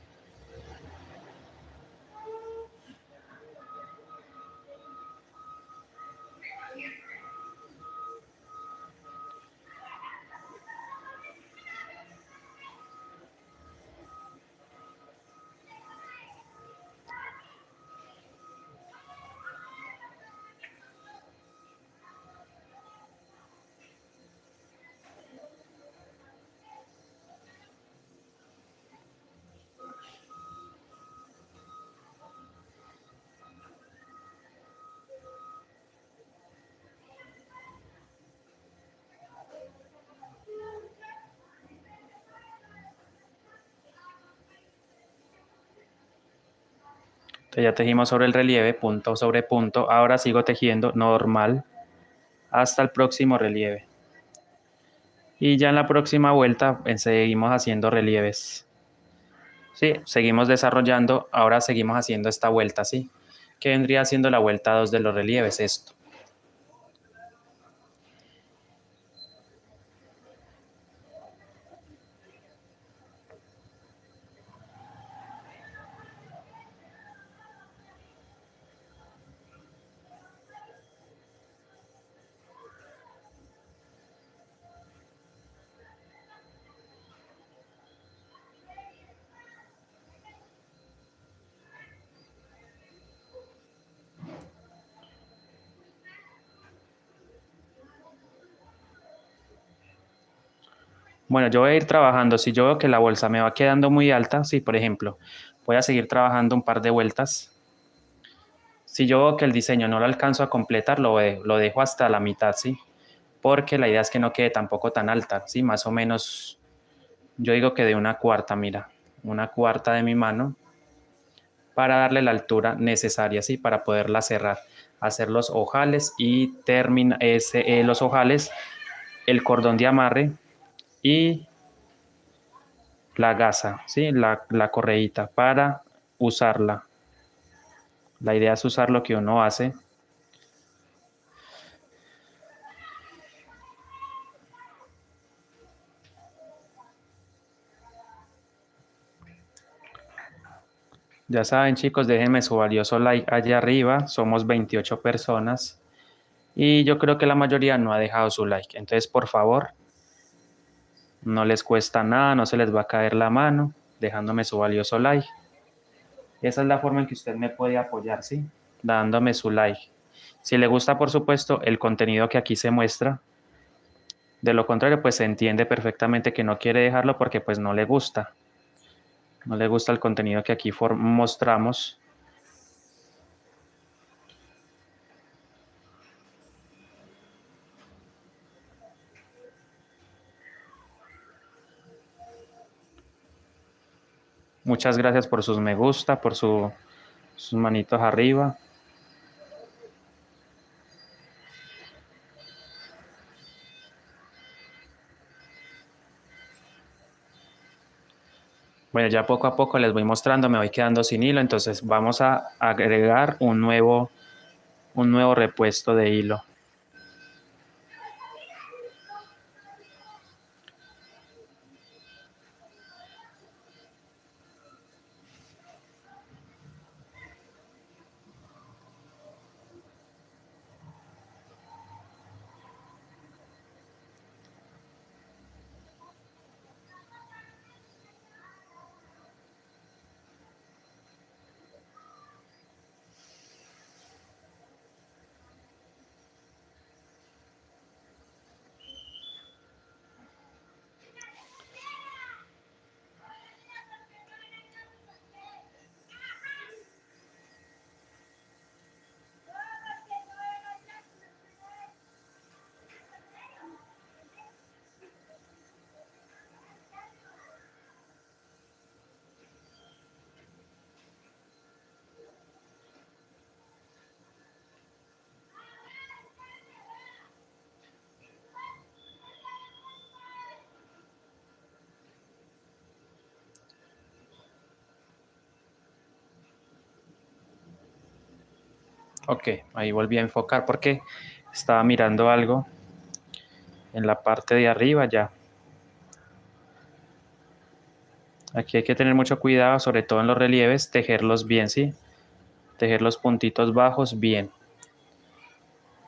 Speaker 1: Entonces ya tejimos sobre el relieve, punto sobre punto. Ahora sigo tejiendo normal hasta el próximo relieve. Y ya en la próxima vuelta seguimos haciendo relieves. Sí, seguimos desarrollando. Ahora seguimos haciendo esta vuelta, ¿sí? Que vendría siendo la vuelta 2 de los relieves, esto. Bueno, yo voy a ir trabajando. Si yo veo que la bolsa me va quedando muy alta, sí, por ejemplo, voy a seguir trabajando un par de vueltas. Si yo veo que el diseño no lo alcanzo a completar, lo dejo hasta la mitad, ¿sí? Porque la idea es que no quede tampoco tan alta, ¿sí? Más o menos, yo digo que de una cuarta, mira, una cuarta de mi mano para darle la altura necesaria, ¿sí? Para poderla cerrar, hacer los ojales y terminar los ojales, el cordón de amarre y la gasa, ¿sí? La correíta para usarla. La idea es usar lo que uno hace. Ya saben, chicos, déjenme su valioso like allá arriba. Somos 28 personas y yo creo que la mayoría no ha dejado su like. Entonces, por favor, no les cuesta nada, no se les va a caer la mano dejándome su valioso like. Esa es la forma en que usted me puede apoyar, ¿sí? Dándome su like. Si le gusta, por supuesto, el contenido que aquí se muestra. De lo contrario, pues se entiende perfectamente que no quiere dejarlo porque pues no le gusta. No le gusta el contenido que aquí mostramos. Muchas gracias por sus me gusta, por sus manitos arriba. Bueno, ya poco a poco les voy mostrando, me voy quedando sin hilo, entonces vamos a agregar un nuevo repuesto de hilo. Ok, ahí volví a enfocar porque estaba mirando algo en la parte de arriba ya. Aquí hay que tener mucho cuidado, sobre todo en los relieves, tejerlos bien, ¿sí? Tejer los puntitos bajos bien.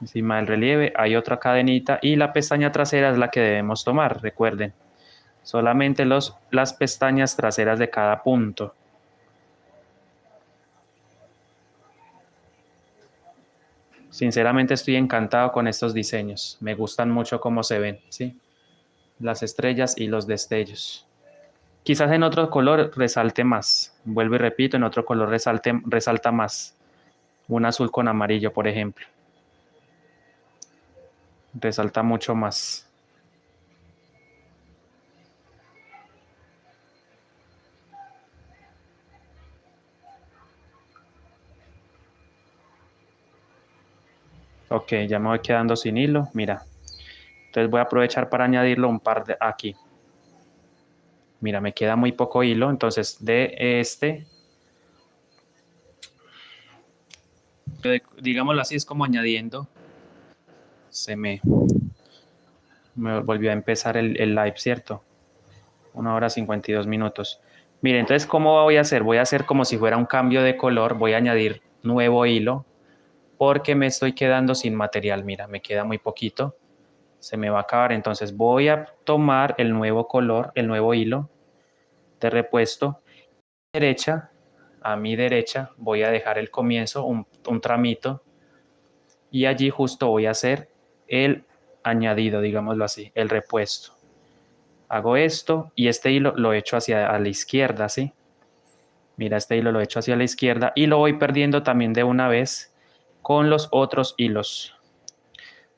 Speaker 1: Encima del relieve hay otra cadenita y la pestaña trasera es la que debemos tomar, recuerden. Solamente las pestañas traseras de cada punto. Sinceramente estoy encantado con estos diseños. Me gustan mucho cómo se ven, ¿sí? Las estrellas y los destellos. Quizás en otro color resalte más. Vuelvo y repito, en otro color resalta más. Un azul con amarillo, por ejemplo. Resalta mucho más. Ok, ya me voy quedando sin hilo, mira. Entonces voy a aprovechar para añadirlo un par de aquí. Mira, me queda muy poco hilo, entonces de este, digámoslo así, es como añadiendo. Me volvió a empezar el live, ¿cierto? 1 hora 52 minutos. Mire, entonces, ¿cómo voy a hacer? Voy a hacer como si fuera un cambio de color, voy a añadir nuevo hilo, porque me estoy quedando sin material. Mira, me queda muy poquito, se me va a acabar. Entonces voy a tomar el nuevo color, el nuevo hilo de repuesto. Derecha, a mi derecha, voy a dejar el comienzo, un tramito, y allí justo voy a hacer el añadido, digámoslo así, el repuesto. Hago esto y este hilo lo echo hacia a la izquierda, ¿sí? Mira, este hilo lo echo hacia la izquierda y lo voy perdiendo también de una vez con los otros hilos.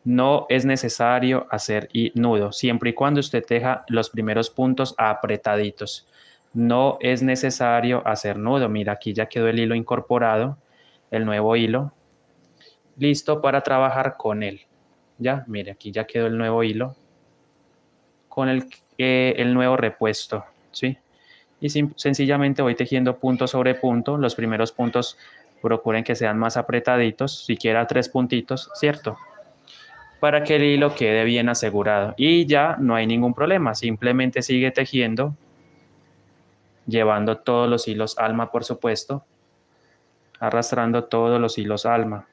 Speaker 1: No es necesario hacer nudo, siempre y cuando usted deja los primeros puntos apretaditos. No es necesario hacer nudo. Mira, aquí ya quedó el hilo incorporado, el nuevo hilo, listo para trabajar con él. Ya, mire, aquí ya quedó el nuevo hilo con el nuevo repuesto, ¿sí? Y sencillamente voy tejiendo punto sobre punto. Los primeros puntos procuren que sean más apretaditos, siquiera 3 puntitos, ¿cierto? Para que el hilo quede bien asegurado. Y ya no hay ningún problema, simplemente sigue tejiendo, llevando todos los hilos alma, por supuesto, arrastrando todos los hilos alma.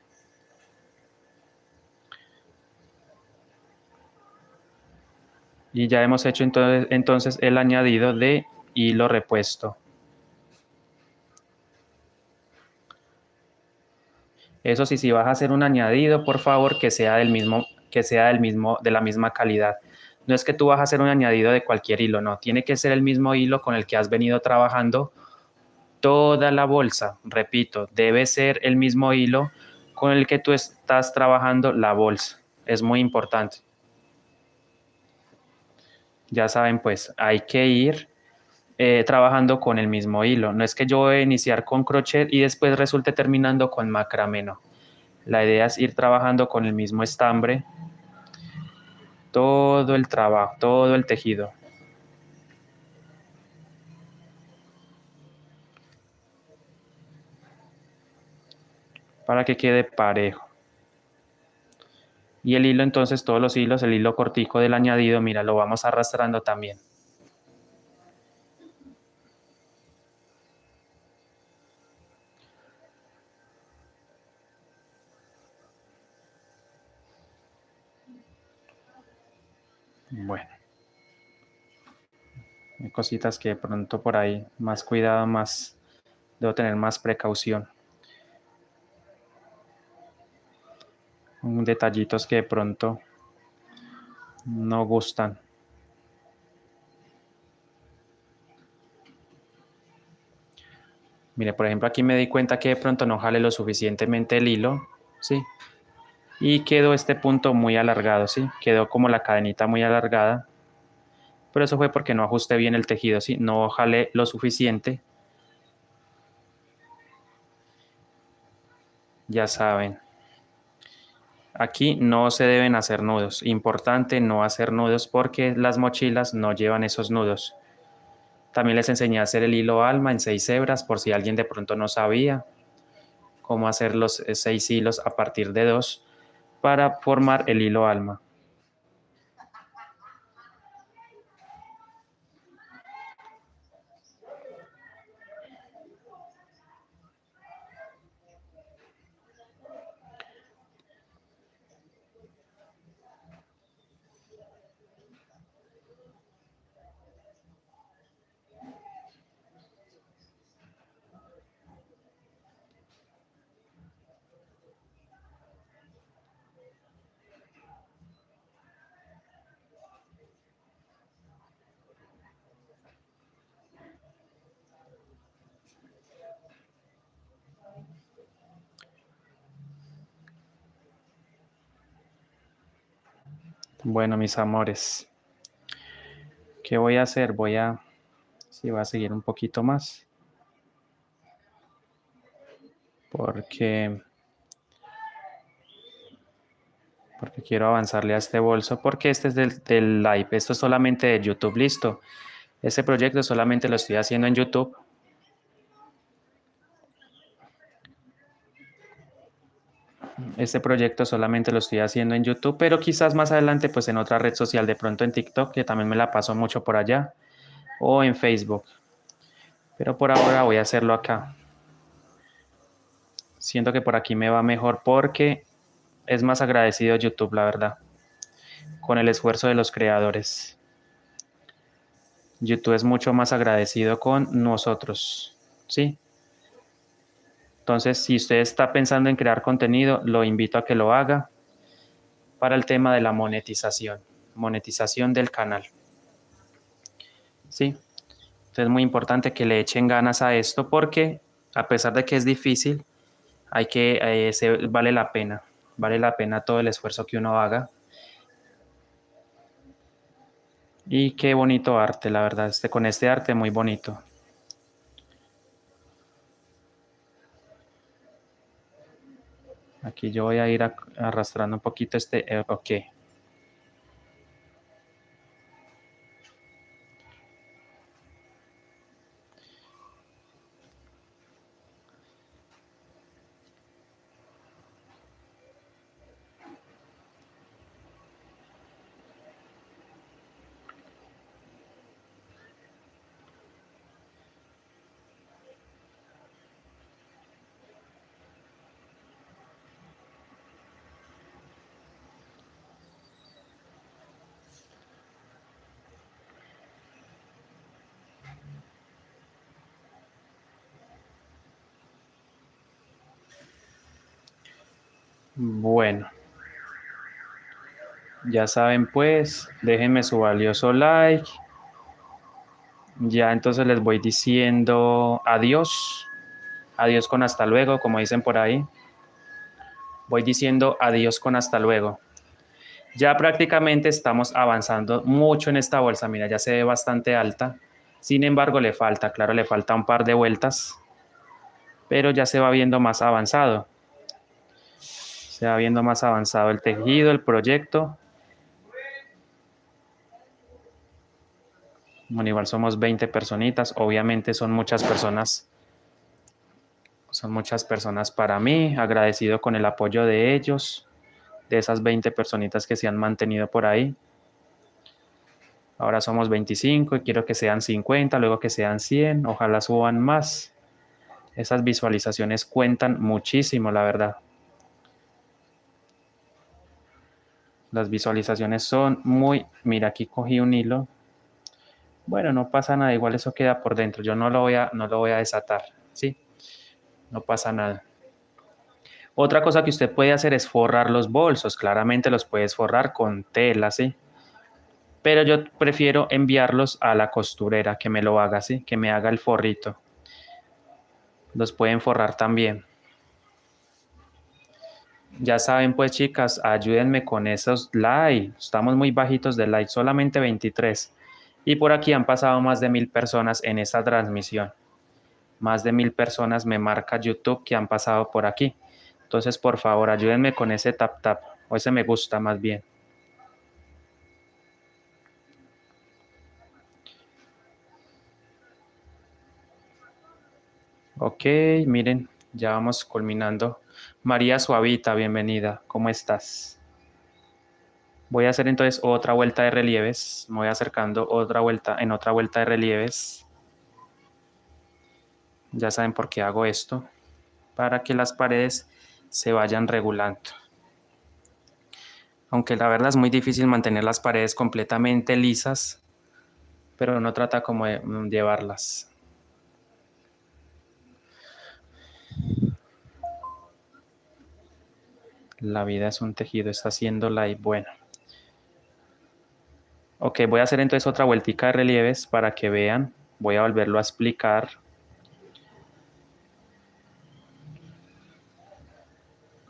Speaker 1: Y ya hemos hecho entonces el añadido de hilo repuesto. Eso sí, si vas a hacer un añadido, por favor, que sea de la misma calidad. No es que tú vas a hacer un añadido de cualquier hilo, no, tiene que ser el mismo hilo con el que has venido trabajando toda la bolsa. Repito, debe ser el mismo hilo con el que tú estás trabajando la bolsa. Es muy importante. Ya saben, pues hay que ir trabajando con el mismo hilo. No es que yo voy a iniciar con crochet y después resulte terminando con macramé, no. La idea es ir trabajando con el mismo estambre todo el trabajo, todo el tejido. Para que quede parejo. Y el hilo, entonces, todos los hilos, el hilo cortico del añadido, mira, lo vamos arrastrando también. Bueno, hay cositas que de pronto por ahí, más cuidado, más, debo tener más precaución. Detallitos que de pronto no gustan. Mire, por ejemplo, aquí me di cuenta que de pronto no jale lo suficientemente el hilo, ¿sí? Y quedó este punto muy alargado, ¿sí? Quedó como la cadenita muy alargada. Pero eso fue porque no ajusté bien el tejido, ¿sí? No jalé lo suficiente. Ya saben. Aquí no se deben hacer nudos. Importante no hacer nudos porque las mochilas no llevan esos nudos. También les enseñé a hacer el hilo alma en 6 hebras por si alguien de pronto no sabía cómo hacer los 6 hilos a partir de 2 para formar el hilo alma. Bueno, mis amores, ¿qué voy a hacer? Voy a seguir un poquito más porque porque quiero avanzarle a este bolso, porque este es del live, esto es solamente de YouTube, listo. Este proyecto solamente lo estoy haciendo en YouTube. Este proyecto solamente lo estoy haciendo en YouTube, pero quizás más adelante pues en otra red social, de pronto en TikTok, que también me la paso mucho por allá, o en Facebook. Pero por ahora voy a hacerlo acá. Siento que por aquí me va mejor porque es más agradecido YouTube, la verdad, con el esfuerzo de los creadores. YouTube es mucho más agradecido con nosotros, ¿sí? Entonces, si usted está pensando en crear contenido, lo invito a que lo haga para el tema de la monetización del canal, ¿sí? Entonces es muy importante que le echen ganas a esto porque a pesar de que es difícil, vale la pena todo el esfuerzo que uno haga. Y qué bonito arte, la verdad, con este arte muy bonito. Aquí yo voy a ir arrastrando un poquito ok. Bueno, ya saben pues, déjenme su valioso like. Ya entonces les voy diciendo adiós. Adiós con hasta luego, como dicen por ahí. Voy diciendo adiós con hasta luego. Ya prácticamente estamos avanzando mucho en esta bolsa. Mira, ya se ve bastante alta. Sin embargo, le falta, claro, le falta un par de vueltas, pero ya se va viendo más avanzado. Se va viendo más avanzado el tejido, el proyecto. Bueno, igual somos 20 personitas. Obviamente son muchas personas. Son muchas personas para mí. Agradecido con el apoyo de ellos, de esas 20 personitas que se han mantenido por ahí. Ahora somos 25 y quiero que sean 50, luego que sean 100. Ojalá suban más. Esas visualizaciones cuentan muchísimo, la verdad. Las visualizaciones son muy... Mira, aquí cogí un hilo. Bueno, no pasa nada, igual eso queda por dentro. Yo no lo voy a desatar, ¿sí? No pasa nada. Otra cosa que usted puede hacer es forrar los bolsos. Claramente los puedes forrar con tela, ¿sí? Pero yo prefiero enviarlos a la costurera que me lo haga, ¿sí? Que me haga el forrito. Los pueden forrar también. Ya saben, pues, chicas, ayúdenme con esos likes. Estamos muy bajitos de likes, solamente 23. Y por aquí han pasado más de 1000 personas en esta transmisión. Más de 1000 personas me marca YouTube que han pasado por aquí. Entonces, por favor, ayúdenme con ese tap tap o ese me gusta más bien. Ok, miren, ya vamos culminando. María Suavita, bienvenida. ¿Cómo estás? Voy a hacer entonces otra vuelta de relieves. Me voy acercando otra vuelta de relieves. Ya saben por qué hago esto. Para que las paredes se vayan regulando. Aunque la verdad es muy difícil mantener las paredes completamente lisas, pero uno trata como de llevarlas. La vida es un tejido, está haciendo live. Bueno. Ok, voy a hacer entonces otra vueltica de relieves para que vean. Voy a volverlo a explicar.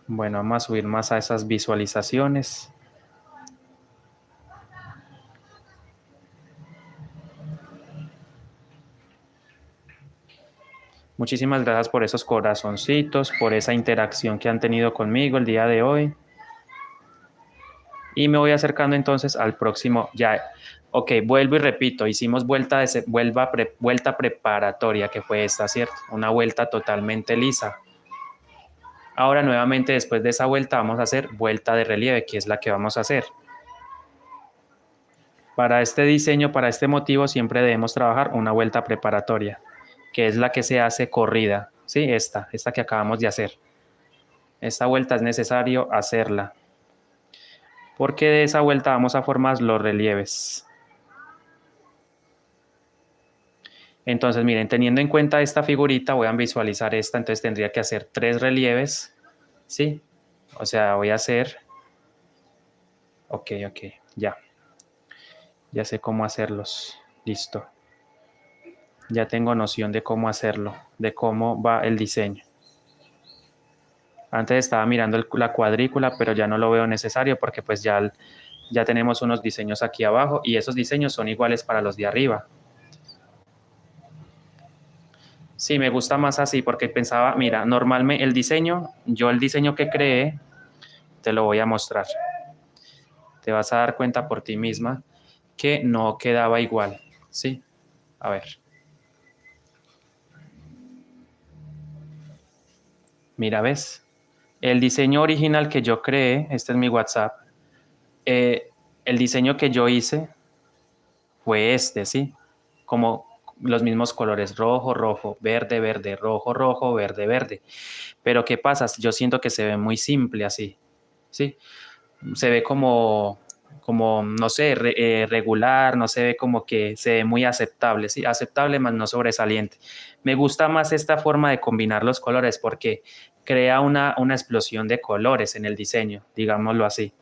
Speaker 1: Bueno, vamos a subir más a esas visualizaciones. Muchísimas gracias por esos corazoncitos, por esa interacción que han tenido conmigo el día de hoy. Y me voy acercando entonces al próximo, ya, ok, vuelvo y repito, hicimos vuelta preparatoria, que fue esta, ¿cierto? Una vuelta totalmente lisa. Ahora nuevamente después de esa vuelta vamos a hacer vuelta de relieve, que es la que vamos a hacer. Para este diseño, para este motivo, siempre debemos trabajar una vuelta preparatoria, que es la que se hace corrida, ¿sí? Esta que acabamos de hacer. Esta vuelta es necesario hacerla, porque de esa vuelta vamos a formar los relieves. Entonces, miren, teniendo en cuenta esta figurita, voy a visualizar esta, entonces tendría que hacer 3 relieves, ¿sí? O sea, voy a hacer, ok, ya, ya sé cómo hacerlos, listo. Ya tengo noción de cómo hacerlo, de cómo va el diseño. Antes estaba mirando la cuadrícula, pero ya no lo veo necesario porque pues ya tenemos unos diseños aquí abajo y esos diseños son iguales para los de arriba. Sí, me gusta más así porque pensaba, mira, normalmente el diseño que creé, te lo voy a mostrar. Te vas a dar cuenta por ti misma que no quedaba igual, ¿sí? A ver. Mira, ¿ves? El diseño original que yo creé, este es mi WhatsApp, el diseño que yo hice fue este, ¿sí? Como los mismos colores, rojo, rojo, verde, verde, rojo, rojo, verde, verde. Pero ¿qué pasa? Yo siento que se ve muy simple así, ¿sí? Se ve como no sé, regular, no se ve como que se ve muy aceptable, ¿sí? Aceptable más no sobresaliente. Me gusta más esta forma de combinar los colores porque crea una explosión de colores en el diseño, digámoslo así.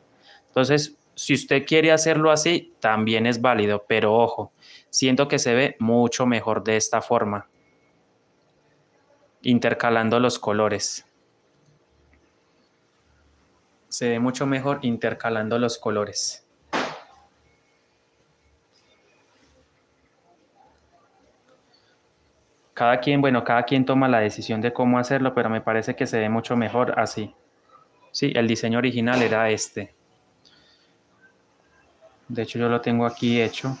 Speaker 1: Entonces, si usted quiere hacerlo así, también es válido, pero ojo, siento que se ve mucho mejor de esta forma, intercalando los colores. Se ve mucho mejor intercalando los colores. Cada quien toma la decisión de cómo hacerlo, pero me parece que se ve mucho mejor así. Sí, el diseño original era este. De hecho, yo lo tengo aquí hecho.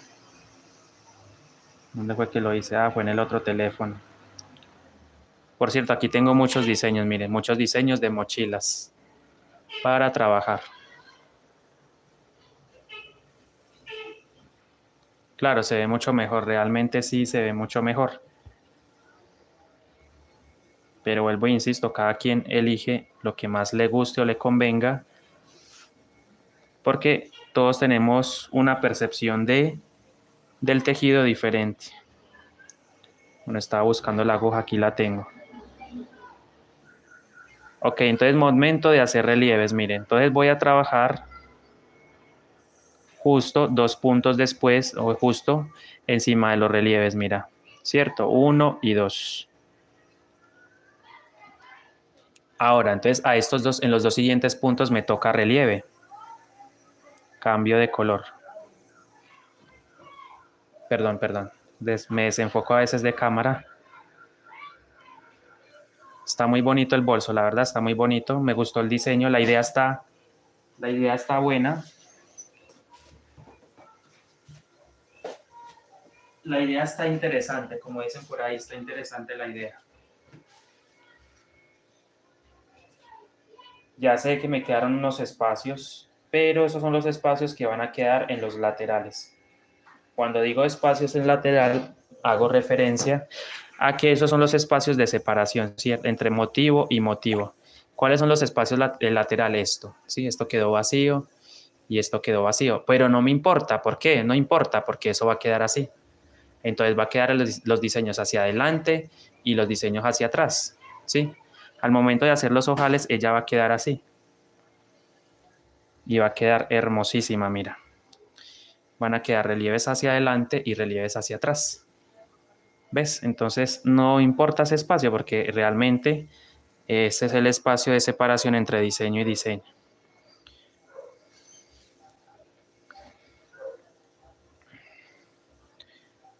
Speaker 1: ¿Dónde fue que lo hice? Ah, fue en el otro teléfono. Por cierto, aquí tengo muchos diseños, miren, muchos diseños de mochilas para trabajar. Claro, se ve mucho mejor, realmente sí se ve mucho mejor. Pero vuelvo e insisto, cada quien elige lo que más le guste o le convenga, porque todos tenemos una percepción del tejido diferente. Bueno, estaba buscando la aguja, aquí la tengo. Ok, entonces momento de hacer relieves, miren. Entonces voy a trabajar justo 2 puntos después o justo encima de los relieves, mira. ¿Cierto? 1 y 2. Ahora, entonces a estos dos, en los dos siguientes puntos me toca relieve. Cambio de color. Perdón. Me desenfoco a veces de cámara. Está muy bonito el bolso, la verdad, está muy bonito. Me gustó el diseño, la idea está buena. La idea está interesante, como dicen por ahí, está interesante la idea. Ya sé que me quedaron unos espacios, pero esos son los espacios que van a quedar en los laterales. Cuando digo espacios en lateral, hago referencia a que esos son los espacios de separación, ¿cierto? Entre motivo y motivo. ¿Cuáles son los espacios laterales? Esto, ¿sí? Esto quedó vacío y esto quedó vacío, pero no me importa. ¿Por qué? No importa porque eso va a quedar así. Entonces va a quedar los diseños hacia adelante y los diseños hacia atrás, ¿sí? Al momento de hacer los ojales, ella va a quedar así. Y va a quedar hermosísima, mira. Van a quedar relieves hacia adelante y relieves hacia atrás. ¿Ves? Entonces no importa ese espacio porque realmente ese es el espacio de separación entre diseño y diseño.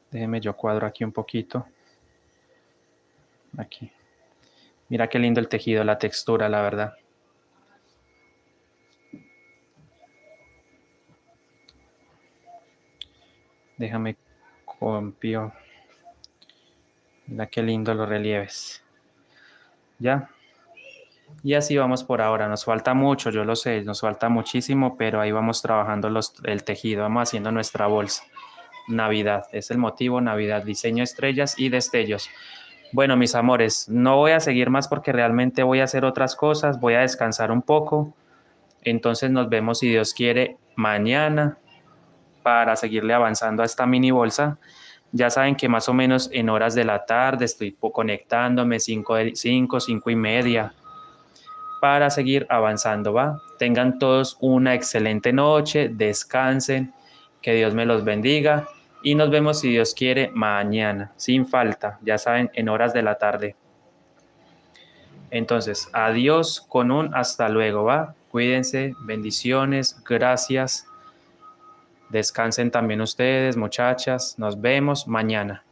Speaker 1: Déjeme yo cuadro aquí un poquito. Aquí. Mira qué lindo el tejido, la textura, la verdad. Déjame copio. Mira qué lindo los relieves. ¿Ya? Y así vamos por ahora. Nos falta mucho, yo lo sé, nos falta muchísimo, pero ahí vamos trabajando el tejido, vamos haciendo nuestra bolsa. Navidad, es el motivo, Navidad, diseño estrellas y destellos. Bueno, mis amores, no voy a seguir más porque realmente voy a hacer otras cosas, voy a descansar un poco. Entonces nos vemos, si Dios quiere, mañana para seguirle avanzando a esta mini bolsa. Ya saben que más o menos en horas de la tarde estoy conectándome, 5 y media, para seguir avanzando, ¿va? Tengan todos una excelente noche, descansen, que Dios me los bendiga y nos vemos, si Dios quiere, mañana, sin falta, ya saben, en horas de la tarde. Entonces, adiós con un hasta luego, ¿va? Cuídense, bendiciones, gracias. Descansen también ustedes, muchachas. Nos vemos mañana.